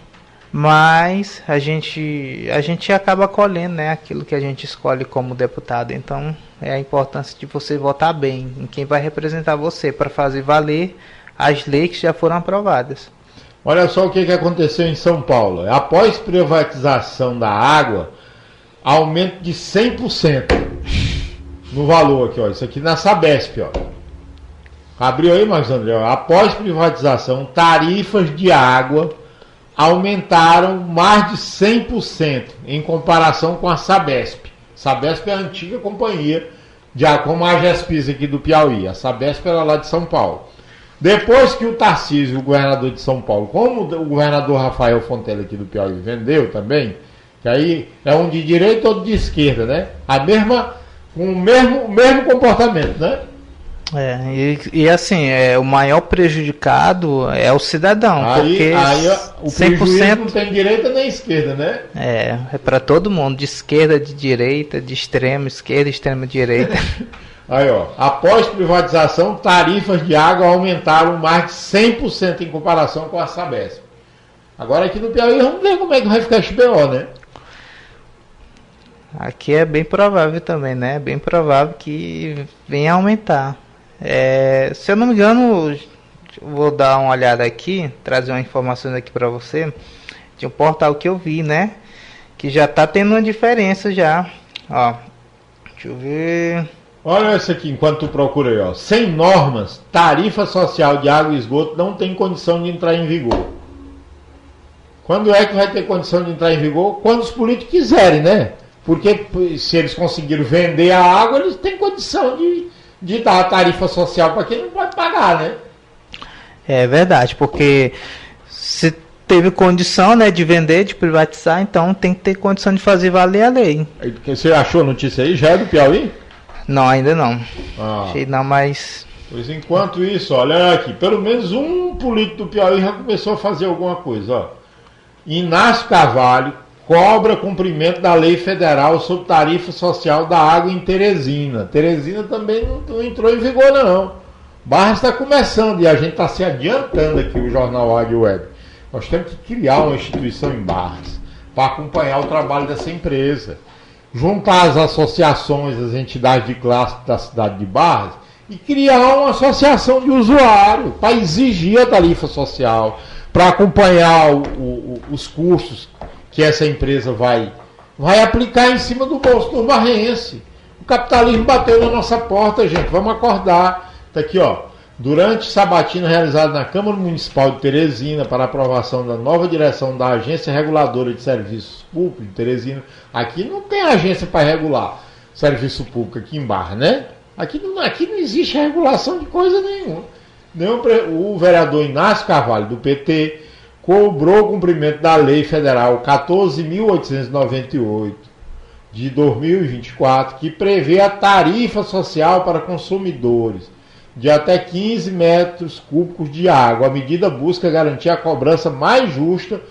mas a gente acaba colhendo, né, aquilo que a gente escolhe como deputado. Então é a importância de você votar bem em quem vai representar você para fazer valer as leis que já foram aprovadas.
Olha só o que aconteceu em São Paulo. Após privatização da água, aumento de 100% no valor aqui, ó. Isso aqui na Sabesp, ó. Abriu aí, Marcos André. Após privatização, tarifas de água aumentaram mais de 100% em comparação com a Sabesp. Sabesp é a antiga companhia, como a Agespisa aqui do Piauí. A Sabesp era lá de São Paulo. Depois que o Tarcísio, o governador de São Paulo, como o governador Rafael Fontela aqui do Piauí vendeu também, que aí é um de direita ou de esquerda, né? Com o mesmo comportamento, né?
Assim, o maior prejudicado é o cidadão, porque
o 100% não tem direita nem esquerda, né?
É para todo mundo, de esquerda, de direita, de extrema esquerda, extrema direita.
Aí, ó, após privatização, tarifas de água aumentaram mais de 100% em comparação com a Sabesp. Agora aqui no Piauí, vamos ver como é que vai ficar esse BO, né?
Aqui é bem provável também, né? Bem provável que venha a aumentar. Se eu não me engano, vou dar uma olhada aqui, trazer uma informação aqui para você, de um portal que eu vi, né? Que já tá tendo uma diferença já. Ó, deixa eu ver.
Olha essa aqui, enquanto tu procura aí, ó. Sem normas, tarifa social de água e esgoto não tem condição de entrar em vigor. Quando é que vai ter condição de entrar em vigor? Quando os políticos quiserem, né? Porque se eles conseguiram vender a água, eles têm condição de dar a tarifa social para quem não pode pagar, né?
É verdade, porque se teve condição, né, de vender, de privatizar, então tem que ter condição de fazer valer a lei.
Você achou a notícia aí? Já é do Piauí?
Não, ainda não. Achei não, mas...
Pois enquanto isso, olha aqui, pelo menos um político do Piauí já começou a fazer alguma coisa, ó. Inácio Carvalho cobra cumprimento da lei federal sobre tarifa social da água em Teresina. Teresina também não entrou em vigor, não. Barras está começando e a gente está se adiantando aqui, o Jornal Águia Web. Nós temos que criar uma instituição em Barras para acompanhar o trabalho dessa empresa. Juntar as associações, as entidades de classe da cidade de Barras e criar uma associação de usuário para exigir a tarifa social, para acompanhar os custos que essa empresa vai aplicar em cima do bolso do barrense. O capitalismo bateu na nossa porta, gente. Vamos acordar. Está aqui, ó. Durante sabatina realizada na Câmara Municipal de Teresina para aprovação da nova direção da Agência Reguladora de Serviços Públicos de Teresina. Aqui não tem agência para regular serviço público aqui em Barra, né? Aqui não existe regulação de coisa nenhuma. O vereador Inácio Carvalho, do PT, cobrou o cumprimento da Lei Federal 14.898 de 2024, que prevê a tarifa social para consumidores de até 15 metros cúbicos de água. A medida busca garantir a cobrança mais justa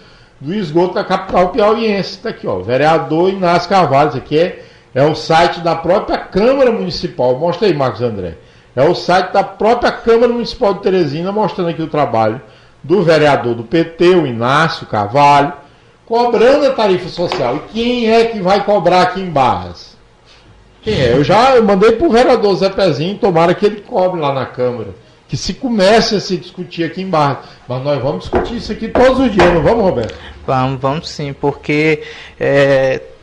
do esgoto da capital piauiense. Está aqui, ó, vereador Inácio Carvalho. Isso aqui é o site da própria Câmara Municipal. Mostra aí, Marcos André. É o site da própria Câmara Municipal de Teresina, mostrando aqui o trabalho do vereador do PT, o Inácio Carvalho, cobrando a tarifa social. E quem é que vai cobrar aqui em Barras? Quem é? Eu mandei para o vereador Zé Pezinho, tomara que ele cobre lá na Câmara. Que se comece a se discutir aqui em Barras. Mas nós vamos discutir isso aqui todos os dias, não vamos, Roberto?
Vamos sim, porque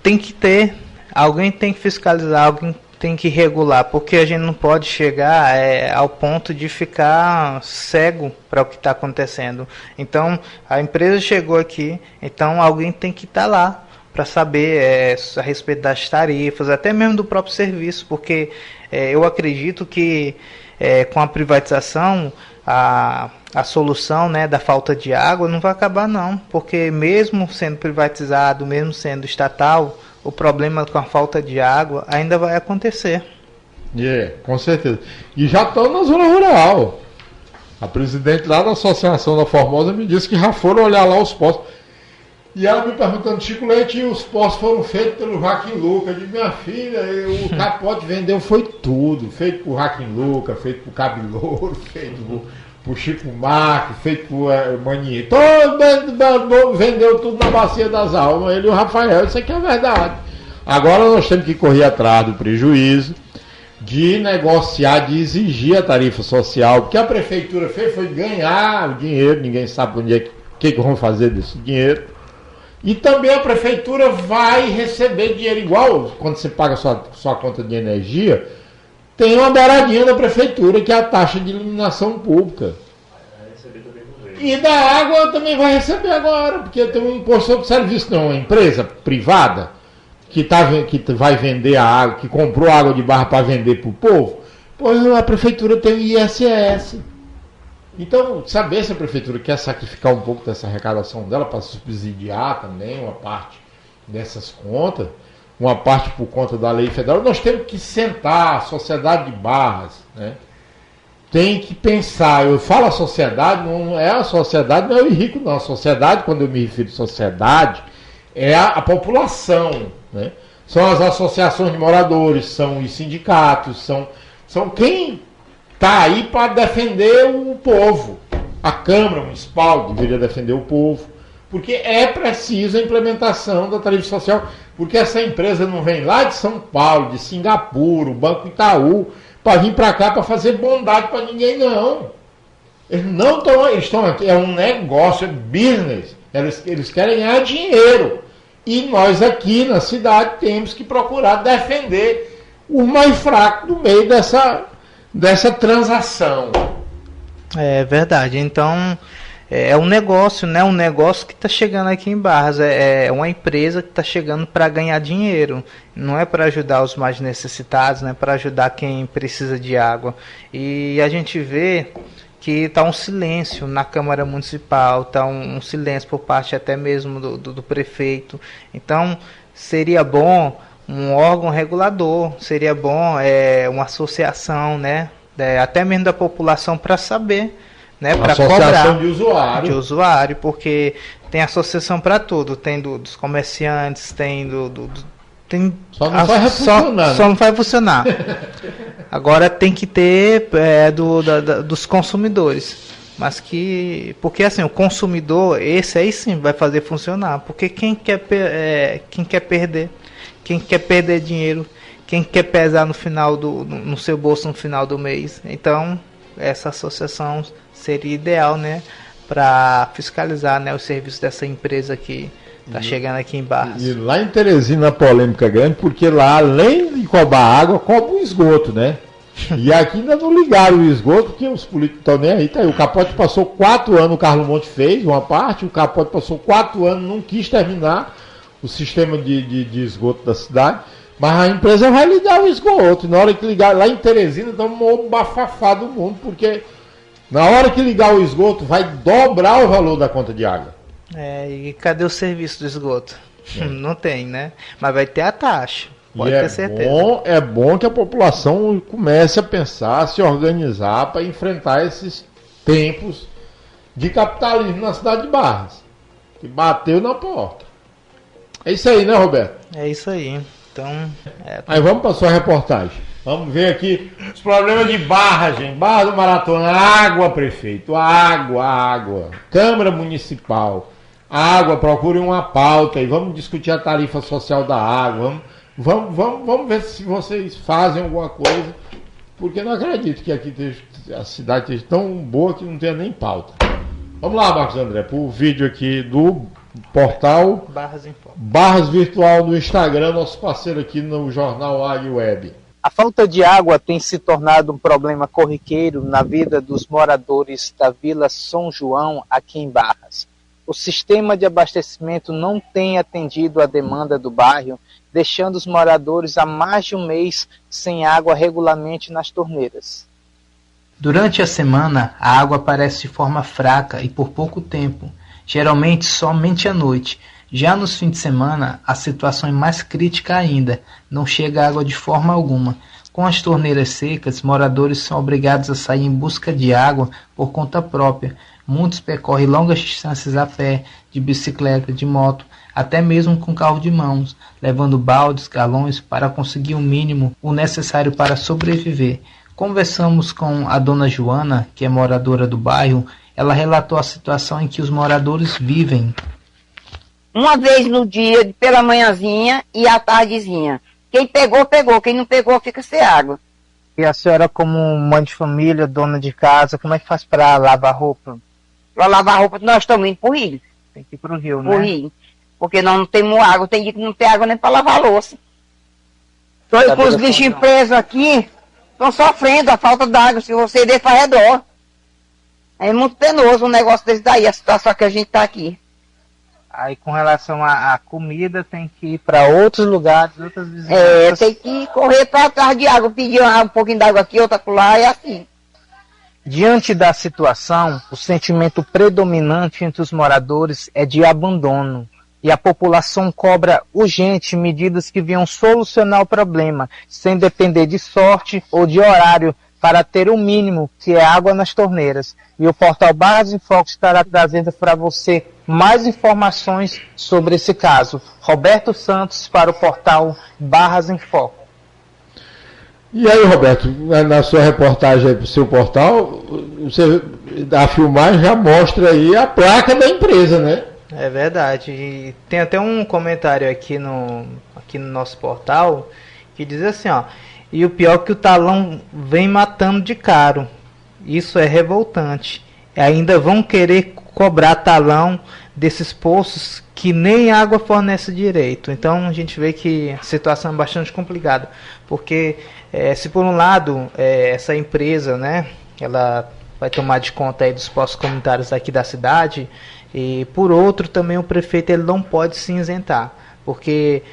tem que ter, alguém tem que fiscalizar, alguém tem que regular, porque a gente não pode chegar ao ponto de ficar cego para o que está acontecendo. Então, a empresa chegou aqui, então alguém tem que estar lá para saber a respeito das tarifas, até mesmo do próprio serviço, porque eu acredito que com a privatização a solução, né, da falta de água, não vai acabar não, porque mesmo sendo privatizado, mesmo sendo estatal, o problema com a falta de água ainda vai acontecer.
Com certeza. E já estão na zona rural. A presidente lá da Associação da Formosa me disse que já foram olhar lá os postos. E ela me perguntando, Chico Leite, os postos foram feitos pelo Joaquim Luca. Eu digo, minha filha, o capote vendeu foi tudo. Feito por Joaquim Luca, feito por Cabelouro, feito por Chico Marques, feito por Maninho. Todo mundo vendeu tudo na Bacia das Almas. Ele e o Rafael, isso aqui é verdade. Agora nós temos que correr atrás do prejuízo, de negociar, de exigir a tarifa social, porque a prefeitura fez foi ganhar o dinheiro, ninguém sabe onde é que vão fazer desse dinheiro. E também a prefeitura vai receber dinheiro igual quando você paga sua conta de energia, tem uma beiradinha da prefeitura, que é a taxa de iluminação pública. E da água também vai receber agora, porque tem um imposto sobre serviço, não, uma empresa privada que vai vender a água, que comprou água de barra para vender para o povo, pois a prefeitura tem o ISS. Então, saber se a prefeitura quer sacrificar um pouco dessa arrecadação dela para subsidiar também uma parte dessas contas, uma parte por conta da lei federal, nós temos que sentar, a sociedade de Barras, né? Tem que pensar, eu falo a sociedade, não é o rico não, a sociedade, quando eu me refiro a sociedade, é a população, né? São as associações de moradores, são os sindicatos, são quem está aí para defender o povo. A Câmara Municipal deveria defender o povo, porque é preciso a implementação da tarifa social, porque essa empresa não vem lá de São Paulo, de Singapura, o Banco Itaú, para vir para cá para fazer bondade para ninguém, não. Eles não estão aqui, é um negócio, é business, eles querem ganhar dinheiro. E nós aqui na cidade temos que procurar defender o mais fraco no meio dessa transação.
É verdade. Então é um negócio, né? Um negócio que está chegando aqui em Barras. É uma empresa que está chegando para ganhar dinheiro. Não é para ajudar os mais necessitados, não é para ajudar quem precisa de água. E a gente vê que está um silêncio na Câmara Municipal, está um silêncio por parte até mesmo do prefeito. Então seria bom um órgão regulador, seria bom uma associação, né, até mesmo da população para saber, né, para cobrar
de
usuário, porque tem associação para tudo, tem dos comerciantes, tem
só não vai funcionar.
Só não vai funcionar. Agora tem que ter dos consumidores. Mas porque assim, o consumidor, esse aí sim vai fazer funcionar. Porque quem quer perder? Quem quer perder dinheiro? Quem quer pesar no seu bolso no final do mês? Então, essa associação seria ideal, né, para fiscalizar, né, o serviço dessa empresa que está chegando aqui em Barras.
E lá em Teresina a polêmica é grande, porque lá, além de cobrar água, cobra o esgoto, né? E aqui ainda não ligaram o esgoto, porque os políticos estão nem aí. Tá aí. O Capote passou 4 anos, o Carlos Monte fez uma parte, o Capote passou 4 anos, não quis terminar o sistema de esgoto da cidade, mas a empresa vai ligar o esgoto. Na hora que ligar, lá em Teresina, dá um bafafá do mundo, porque na hora que ligar o esgoto, vai dobrar o valor da conta de água.
E cadê o serviço do esgoto? Não tem, né? Mas vai ter a taxa. Pode ter certeza.
É bom que a população comece a pensar, a se organizar para enfrentar esses tempos de capitalismo na cidade de Barras, que bateu na porta. É isso aí, né, Roberto?
É isso aí. Então,
Aí vamos para a sua reportagem. Vamos ver aqui os problemas de Barras, gente. Barra do Maratona, água, prefeito, água. Câmara Municipal, água, procure uma pauta e vamos discutir a tarifa social da água. Vamos ver se vocês fazem alguma coisa, porque não acredito que aqui a cidade esteja tão boa que não tenha nem pauta. Vamos lá, Marcos André, para o vídeo aqui do portal Barras Virtual no Instagram, nosso parceiro aqui no jornal Águia Web.
A falta de água tem se tornado um problema corriqueiro na vida dos moradores da Vila São João, aqui em Barras. O sistema de abastecimento não tem atendido a demanda do bairro, deixando os moradores há mais de um mês sem água regularmente nas torneiras. Durante a semana, a água aparece de forma fraca e por pouco tempo, geralmente somente à noite. Já nos fins de semana, a situação é mais crítica ainda, não chega água de forma alguma. Com as torneiras secas, moradores são obrigados a sair em busca de água por conta própria. Muitos percorrem longas distâncias a pé, de bicicleta, de moto, até mesmo com carro de mãos, levando baldes, galões para conseguir o mínimo, o necessário para sobreviver. Conversamos com a dona Joana, que é moradora do bairro. Ela relatou a situação em que os moradores vivem.
Uma vez no dia, pela manhãzinha e à tardezinha. Quem pegou, pegou. Quem não pegou, fica sem água.
E a senhora, como mãe de família, dona de casa, como é que faz para lavar roupa?
Para lavar roupa, nós estamos indo pro rio.
Tem que ir pro rio, né?
Pro rio. Porque nós não temos água. Tem dia que não tem água nem para lavar louça. Estou com os bichinhos presos aqui. Estão sofrendo a falta d'água. Se você der para redor. É muito penoso um negócio desse daí, a situação que a gente está aqui.
Aí com relação à comida, tem que ir para outros lugares, outras vizinhanças.
Tem que correr para trás de água, pedir um pouquinho d'água aqui, outra lá, e assim.
Diante da situação, o sentimento predominante entre os moradores é de abandono. E a população cobra urgente medidas que venham solucionar o problema, sem depender de sorte ou de horário, para ter o mínimo, que é água nas torneiras. E o portal Barras em Foco estará trazendo para você mais informações sobre esse caso. Roberto Santos para o portal Barras em Foco.
E aí, Roberto, na sua reportagem aí para o seu portal, a filmagem já mostra aí a placa da empresa, né?
É verdade. E tem até um comentário aqui no nosso portal que diz assim, ó: e o pior é que o talão vem matando de caro. Isso é revoltante. E ainda vão querer cobrar talão desses poços que nem água fornece direito. Então a gente vê que a situação é bastante complicada. Porque se por um lado essa empresa, né, ela vai tomar de conta aí dos postos comunitários aqui da cidade, e por outro também o prefeito ele não pode se isentar. Porque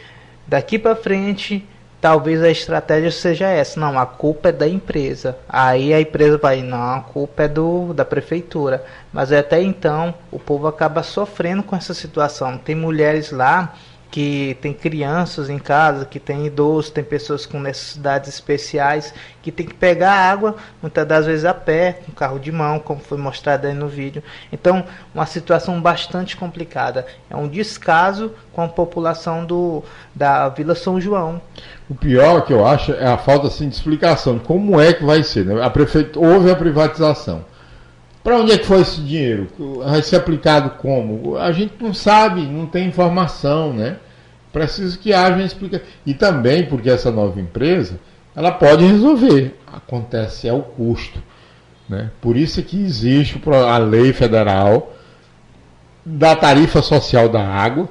daqui para frente talvez a estratégia seja essa: não, a culpa é da empresa. Aí a empresa vai, não, a culpa é da prefeitura. Mas até então o povo acaba sofrendo com essa situação. Tem mulheres lá que tem crianças em casa, que tem idosos, tem pessoas com necessidades especiais, que tem que pegar água, muitas das vezes a pé, com carro de mão, como foi mostrado aí no vídeo. Então, uma situação bastante complicada. É um descaso com a população da Vila São João.
O pior que eu acho é a falta assim, de explicação de como é que vai ser, né? Houve a privatização. Para onde é que foi esse dinheiro? Vai ser aplicado como? A gente não sabe, não tem informação, né? Preciso que haja uma explicação. E também porque essa nova empresa, ela pode resolver. Acontece, é o custo, né? Por isso é que existe a lei federal da tarifa social da água,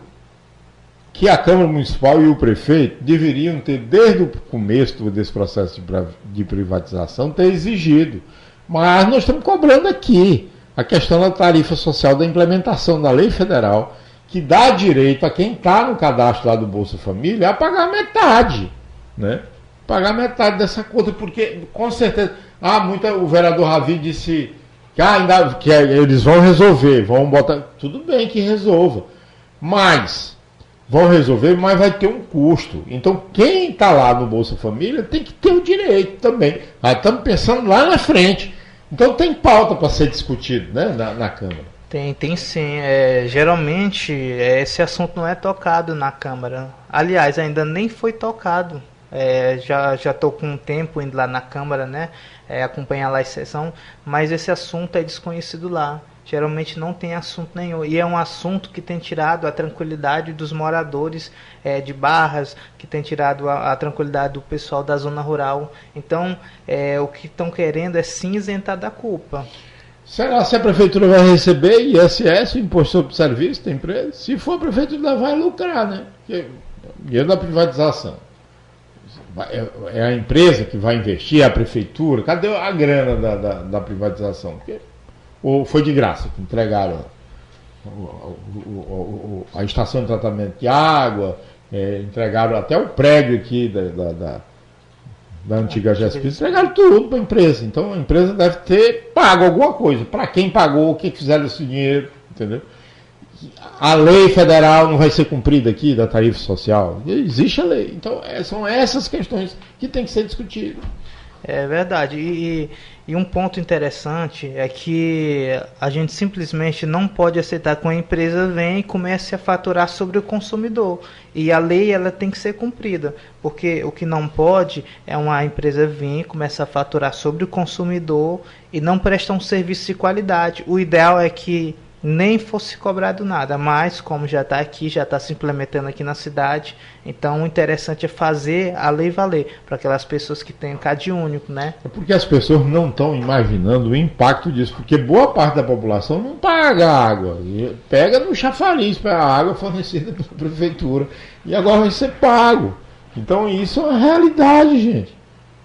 que a Câmara Municipal e o prefeito deveriam ter, desde o começo desse processo de privatização, ter exigido. Mas nós estamos cobrando aqui a questão da tarifa social, da implementação da lei federal, que dá direito a quem está no cadastro lá do Bolsa Família a pagar metade, né? Pagar metade dessa conta, porque com certeza, o vereador Ravi disse que eles vão resolver, vão botar, tudo bem que resolva, mas vão resolver, mas vai ter um custo. Então quem está lá no Bolsa Família tem que ter o direito também. Estamos pensando lá na frente. Então tem pauta para ser discutido, né, na Câmara.
Tem sim. Geralmente esse assunto não é tocado na Câmara. Aliás, ainda nem foi tocado. Já estou com um tempo indo lá na Câmara, né, acompanhar lá a sessão, mas esse assunto é desconhecido lá. Geralmente não tem assunto nenhum. E é um assunto que tem tirado a tranquilidade dos moradores de Barras, que tem tirado a tranquilidade do pessoal da zona rural. Então, o que estão querendo é se isentar da culpa.
Será se a prefeitura vai receber ISS, o Imposto sobre Serviço da empresa? Se for, a prefeitura vai lucrar, né? Porque dinheiro da privatização. É a empresa que vai investir, a prefeitura. Cadê a grana da privatização? Porque ou foi de graça que entregaram a estação de tratamento de água, entregaram até o prédio aqui da antiga GESP, entregaram tudo para a empresa. Então a empresa deve ter pago alguma coisa. Para quem pagou, o que fizeram esse dinheiro, entendeu? A lei federal não vai ser cumprida aqui, da tarifa social. Existe a lei. Então são essas questões que tem que ser discutidas.
É verdade. E um ponto interessante é que a gente simplesmente não pode aceitar que uma empresa venha e comece a faturar sobre o consumidor. E a lei ela tem que ser cumprida. Porque o que não pode é uma empresa vir e começar a faturar sobre o consumidor e não prestar um serviço de qualidade. O ideal é que nem fosse cobrado nada, mas como já está aqui, já está se implementando aqui na cidade, então o interessante é fazer a lei valer para aquelas pessoas que têm CAD único, né? É
porque as pessoas não estão imaginando o impacto disso, porque boa parte da população não paga água, pega no chafariz para a água fornecida pela prefeitura, e agora vai ser pago. Então isso é uma realidade, gente.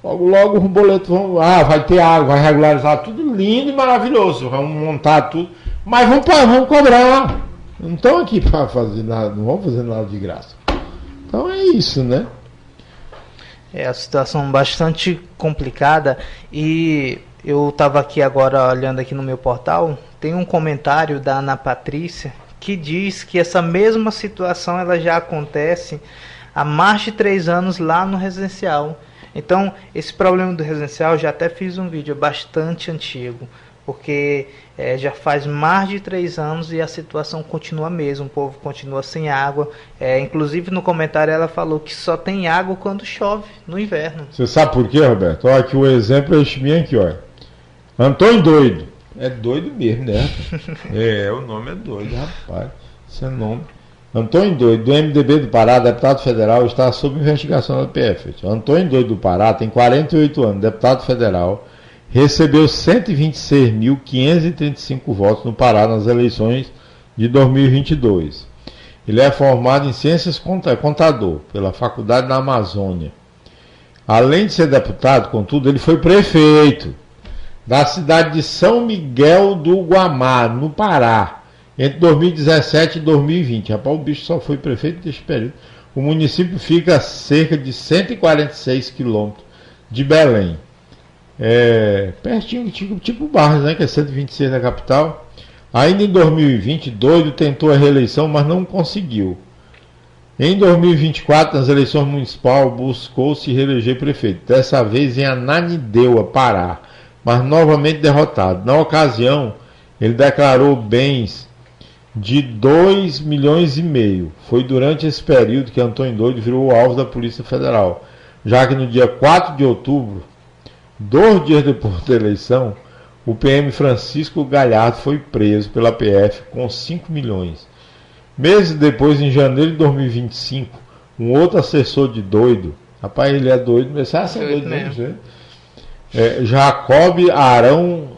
Logo o boleto vai ter água, vai regularizar tudo lindo e maravilhoso, vamos montar tudo. Mas vamos cobrar. Não estão aqui para fazer nada, não vão fazer nada de graça. Então é isso, né?
É a situação bastante complicada. E eu estava aqui agora olhando aqui no meu portal, tem um comentário da Ana Patrícia que diz que essa mesma situação ela já acontece há mais de 3 anos lá no residencial. Então esse problema do residencial, já até fiz um vídeo bastante antigo, porque já faz mais de 3 anos e a situação continua a mesma, o povo continua sem água. Inclusive no comentário ela falou que só tem água quando chove, no inverno.
Você sabe por quê, Roberto? Olha aqui o exemplo é este bem aqui, olha. Antônio Doido. É doido mesmo, né? O nome é doido, rapaz. Esse é nome. Antônio Doido, do MDB do Pará, deputado federal, está sob investigação da PF. Antônio Doido do Pará tem 48 anos, deputado federal, recebeu 126.535 votos no Pará nas eleições de 2022. Ele é formado em Ciências Contador pela Faculdade da Amazônia. Além de ser deputado, contudo, ele foi prefeito da cidade de São Miguel do Guamá, no Pará, entre 2017 e 2020. Rapaz, o bicho só foi prefeito nesse período. O município fica a cerca de 146 quilômetros de Belém. Pertinho, tipo Barras, né, que é 126 da capital. Ainda em 2020, Doido tentou a reeleição, mas não conseguiu. Em 2024, nas eleições municipais, buscou se reeleger prefeito, dessa vez em Ananindeua, Pará, mas novamente derrotado. Na ocasião, ele declarou bens de 2,5 milhões. Foi durante esse período que Antônio Doido virou alvo da Polícia Federal, já que no dia 4 de outubro, 2 dias depois da eleição, o PM Francisco Galhardo foi preso pela PF com 5 milhões. Meses depois, em janeiro de 2025, um outro assessor de Doido, rapaz, ele é doido, mas você é doido mesmo, Jacob Arão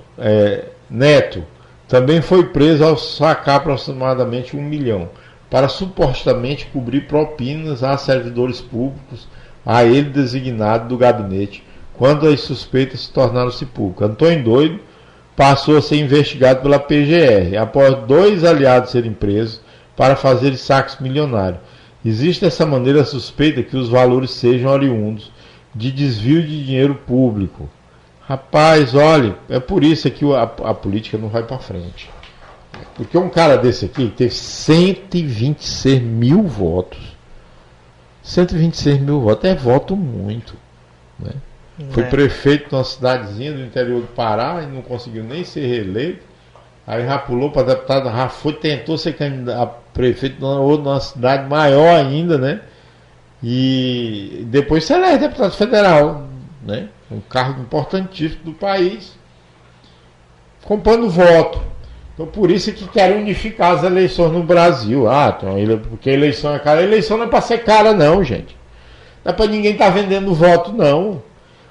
Neto, também foi preso ao sacar aproximadamente 1 milhão, para supostamente cobrir propinas a servidores públicos, a ele designado do gabinete, quando as suspeitas se tornaram-se públicas. Antônio Doido passou a ser investigado pela PGR, após 2 aliados serem presos para fazer saques milionários. Existe dessa maneira a suspeita que os valores sejam oriundos de desvio de dinheiro público. Rapaz, olha, é por isso que a política não vai para frente. Porque um cara desse aqui teve 126 mil votos. 126 mil votos é voto muito, né? Foi prefeito de uma cidadezinha do interior do Pará e não conseguiu nem ser reeleito. Aí já pulou para deputado, tentou ser candidato a prefeito de uma cidade maior ainda, né? E depois se elege deputado federal, né? Um cargo importantíssimo do país, comprando voto. Então por isso é que querem unificar as eleições no Brasil. Porque a eleição é cara. A eleição não é para ser cara não, gente. Não é para ninguém estar vendendo voto, não.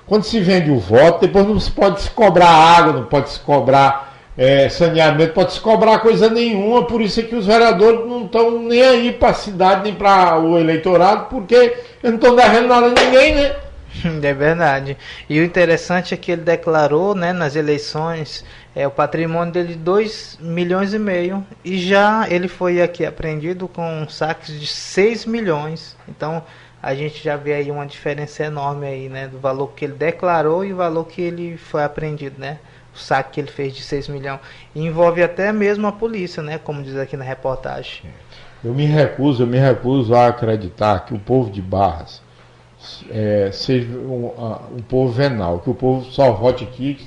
Quando se vende o voto, depois não se pode se cobrar água, não pode se cobrar saneamento, pode se cobrar coisa nenhuma. Por isso é que os vereadores não estão nem aí para a cidade, nem para o eleitorado, porque eles não estão devendo nada a ninguém, né?
É verdade. E o interessante é que ele declarou, né, nas eleições o patrimônio dele de 2,5 milhões e já ele foi aqui apreendido com saques de 6 milhões. Então a gente já vê aí uma diferença enorme aí, né? Do valor que ele declarou e o valor que ele foi apreendido, né? O saque que ele fez de 6 milhões. E envolve até mesmo a polícia, né? Como diz aqui na reportagem.
Eu me recuso a acreditar que o povo de Barras seja um povo venal, que o povo só vote aqui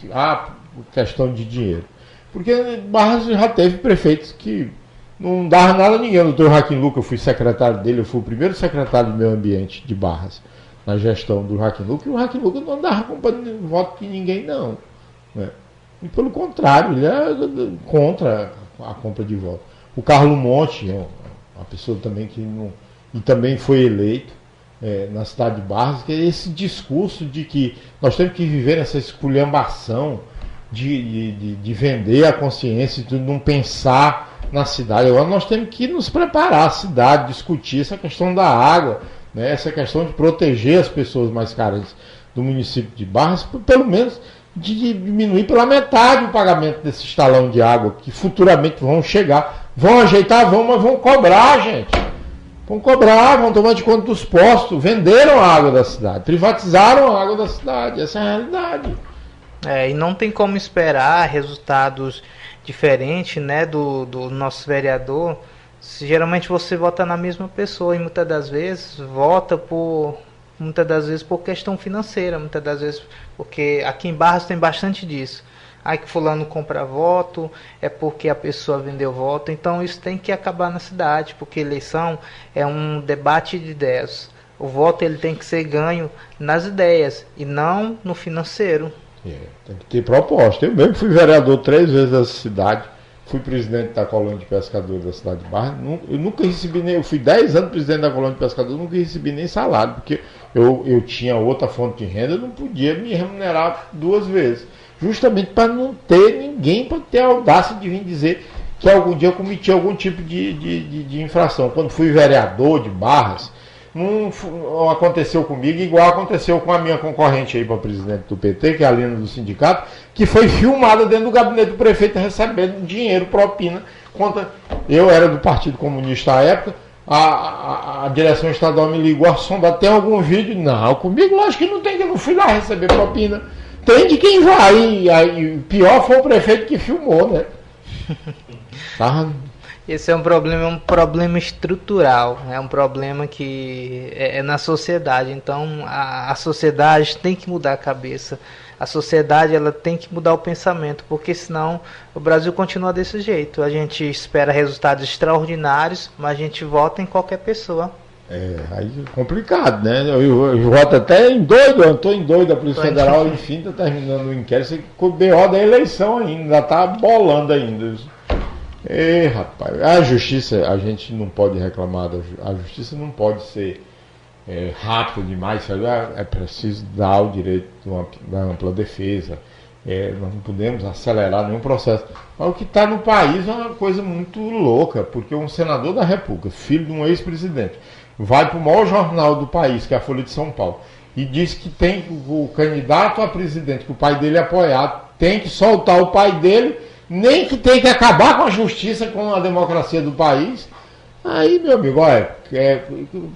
questão de dinheiro. Porque Barras já teve prefeitos que não dava nada a ninguém. O doutor Joaquim Luca, eu fui secretário dele, eu fui o primeiro secretário do meio ambiente de Barras, na gestão do Joaquim Luca, e o Joaquim Luca não dava voto de ninguém, não. Né? E pelo contrário, ele é contra a compra de voto. O Carlos Monte é uma pessoa também que não. E também foi eleito na cidade de Barras, que é esse discurso de que nós temos que viver nessa esculhambação de vender a consciência, de não pensar na cidade. Agora nós temos que nos preparar a cidade, discutir essa questão da água, né, essa questão de proteger as pessoas mais carentes do município de Barras, pelo menos de diminuir pela metade o pagamento desse estalão de água, que futuramente vão chegar, vão ajeitar, mas vão cobrar, gente. Vão cobrar, vão tomar de conta dos postos, venderam a água da cidade, privatizaram a água da cidade, essa é a realidade.
E não tem como esperar resultados diferentes, né, do nosso vereador. Geralmente você vota na mesma pessoa e muitas das vezes vota por questão financeira, muitas das vezes, porque aqui em Barras tem bastante disso. Aí que fulano compra voto, é porque a pessoa vendeu voto. Então isso tem que acabar na cidade, porque eleição é um debate de ideias. O voto ele tem que ser ganho nas ideias e não no financeiro.
Tem que ter proposta. Eu mesmo fui vereador 3 vezes dessa cidade, fui presidente da colônia de pescadores da cidade de Barras. Eu nunca recebi nem. Eu fui 10 anos presidente da colônia de pescadores, nunca recebi nem salário, porque eu tinha outra fonte de renda, eu não podia me remunerar 2 vezes. Justamente para não ter ninguém para ter a audácia de vir dizer que algum dia eu cometi algum tipo de infração. Quando fui vereador de Barras, não aconteceu comigo igual aconteceu com a minha concorrente aí para presidente do PT, que é a Lina do sindicato, que foi filmada dentro do gabinete do prefeito recebendo dinheiro, propina. Eu era do Partido Comunista à época, a direção estadual me ligou a sondar, tem algum vídeo? Não, comigo lógico que não tem, que eu não fui lá receber propina. Tem de quem vai, e pior foi o prefeito que filmou, né?
Esse é um problema estrutural, é um problema que é na sociedade. Então a sociedade tem que mudar a cabeça, a sociedade ela tem que mudar o pensamento, porque senão o Brasil continua desse jeito. A gente espera resultados extraordinários, mas a gente vota em qualquer pessoa.
Aí é complicado, né? Eu voto até em doido, eu estou em doido, a Polícia Federal, enfim, está terminando o inquérito, com o BO da eleição ainda está bolando ainda. Rapaz, a justiça, a gente não pode reclamar, a justiça não pode ser rápida demais, é preciso dar o direito da ampla defesa, nós não podemos acelerar nenhum processo. Mas o que está no país é uma coisa muito louca, porque um senador da República, filho de um ex-presidente, vai para o maior jornal do país, que é a Folha de São Paulo, e diz que tem o candidato a presidente, que o pai dele é apoiado, tem que soltar o pai dele, nem que tem que acabar com a justiça, com a democracia do país. Aí, meu amigo, olha,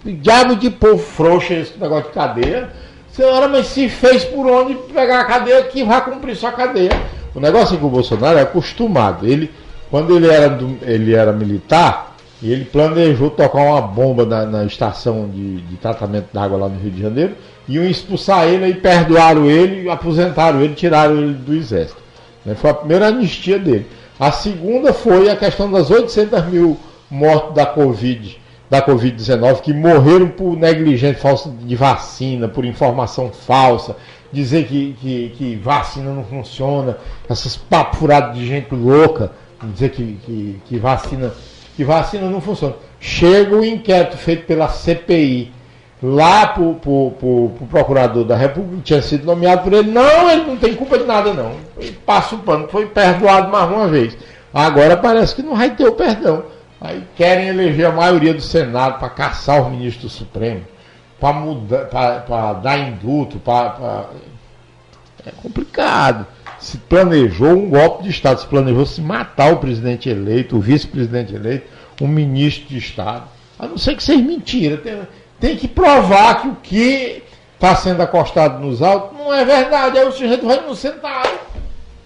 diabo de povo frouxo esse negócio de cadeia. Senhora, mas se fez por onde pegar a cadeia, que vai cumprir sua cadeia. O negócio é que o Bolsonaro é acostumado. Quando ele era militar, e ele planejou tocar uma bomba na estação de tratamento d'água lá no Rio de Janeiro, iam expulsar ele, aí perdoaram ele, aposentaram ele, tiraram ele do exército. Foi a primeira anistia dele. A segunda foi a questão das 800 mil mortos da Covid-19, que morreram por negligência falsa de vacina, por informação falsa, dizer que vacina não funciona, essas papos furados de gente louca, dizer que vacina não funciona. Chega o inquérito feito pela CPI lá para o procurador da República, que tinha sido nomeado por ele. Não, ele não tem culpa de nada, não. Passa o pano, foi perdoado mais uma vez. Agora parece que não vai ter o perdão. Aí querem eleger a maioria do Senado para caçar o ministro do Supremo, para dar indulto, é complicado. Se planejou um golpe de Estado, se planejou se matar o presidente eleito, o vice-presidente eleito, um ministro de Estado. A não ser que seja mentira. tem que provar que o que está sendo acostado nos autos não é verdade. Aí o sujeito vai inocentado.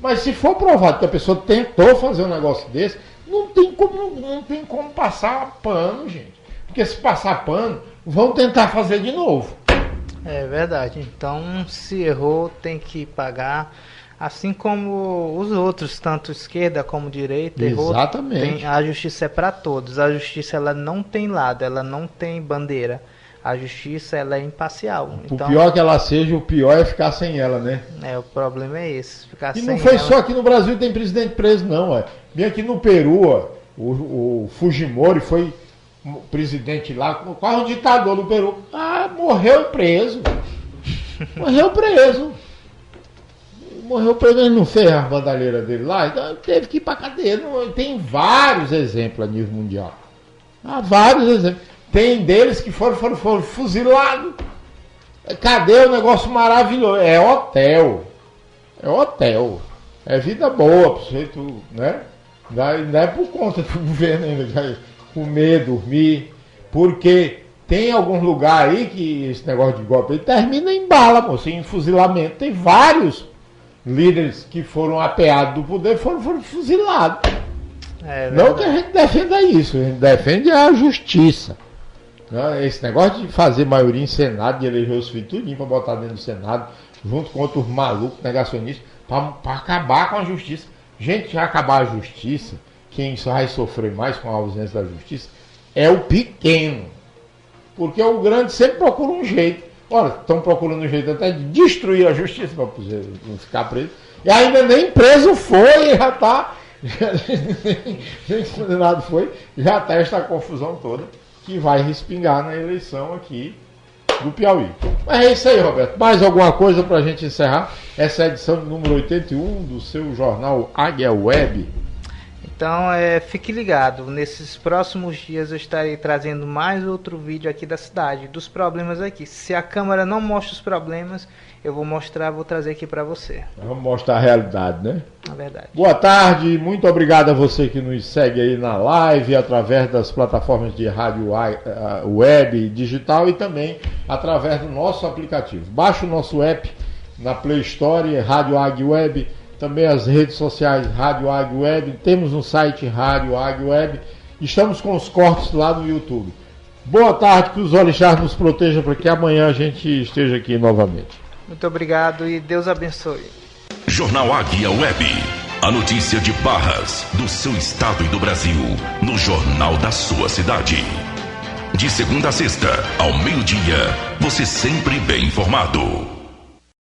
Mas se for provado que a pessoa tentou fazer um negócio desse, não tem como passar pano, gente. Porque se passar pano, vão tentar fazer de novo.
É verdade. Então, se errou, tem que pagar. Assim como os outros, tanto esquerda como direita, errou.
Exatamente.
A justiça é para todos. A justiça, ela não tem lado, ela não tem bandeira. A justiça, ela é imparcial.
Por pior que ela seja, o pior é ficar sem ela, né?
O problema é esse, ficar
e
sem ela.
E não foi só aqui no Brasil que tem presidente preso, não. Bem aqui no Peru, o Fujimori foi presidente lá, quase um ditador no Peru. Morreu preso. Morreu preso. Ele não fez a bandalheira dele lá, então teve que ir pra cadeia. Tem vários exemplos a nível mundial. Há vários exemplos. Tem deles que foram fuzilados. Cadê o negócio maravilhoso? É hotel. É vida boa pro sujeito, né? Não é por conta do governo ainda. Comer, dormir. Porque tem alguns lugares aí que esse negócio de golpe aí termina em bala, moço, em fuzilamento. Tem vários líderes que foram apeados do poder foram fuzilados. Não que a gente defenda isso, a gente defende a justiça. Esse negócio de fazer maioria em Senado, de eleger os filhos tudinho para botar dentro do Senado, junto com outros malucos negacionistas, para acabar com a justiça. Gente, já acabar a justiça, quem vai sofrer mais com a ausência da justiça é o pequeno. Porque o grande sempre procura um jeito. Olha, estão procurando um jeito até de destruir a justiça para não ficar preso. E ainda nem preso foi, já está. Nem condenado foi, já está esta confusão toda que vai respingar na eleição aqui do Piauí. Mas é isso aí, Roberto. Mais alguma coisa para a gente encerrar essa edição número 81 do seu jornal Águia Web?
Então, fique ligado. Nesses próximos dias eu estarei trazendo mais outro vídeo aqui da cidade, dos problemas aqui. Se a câmera não mostra os problemas, eu vou trazer aqui para você.
Vamos mostrar a realidade, né?
A verdade.
Boa tarde, muito obrigado a você que nos segue aí na live, através das plataformas de rádio web, digital e também através do nosso aplicativo. Baixe o nosso app na Play Store, Rádio Águia Web, também as redes sociais Rádio Águia Web, temos um site Rádio Águia Web, estamos com os cortes lá no YouTube. Boa tarde, que os orixás nos protejam para que amanhã a gente esteja aqui novamente.
Muito obrigado e Deus abençoe.
Jornal Águia Web. A notícia de Barras, do seu estado e do Brasil, no jornal da sua cidade. De segunda a sexta, ao meio-dia, você sempre bem informado.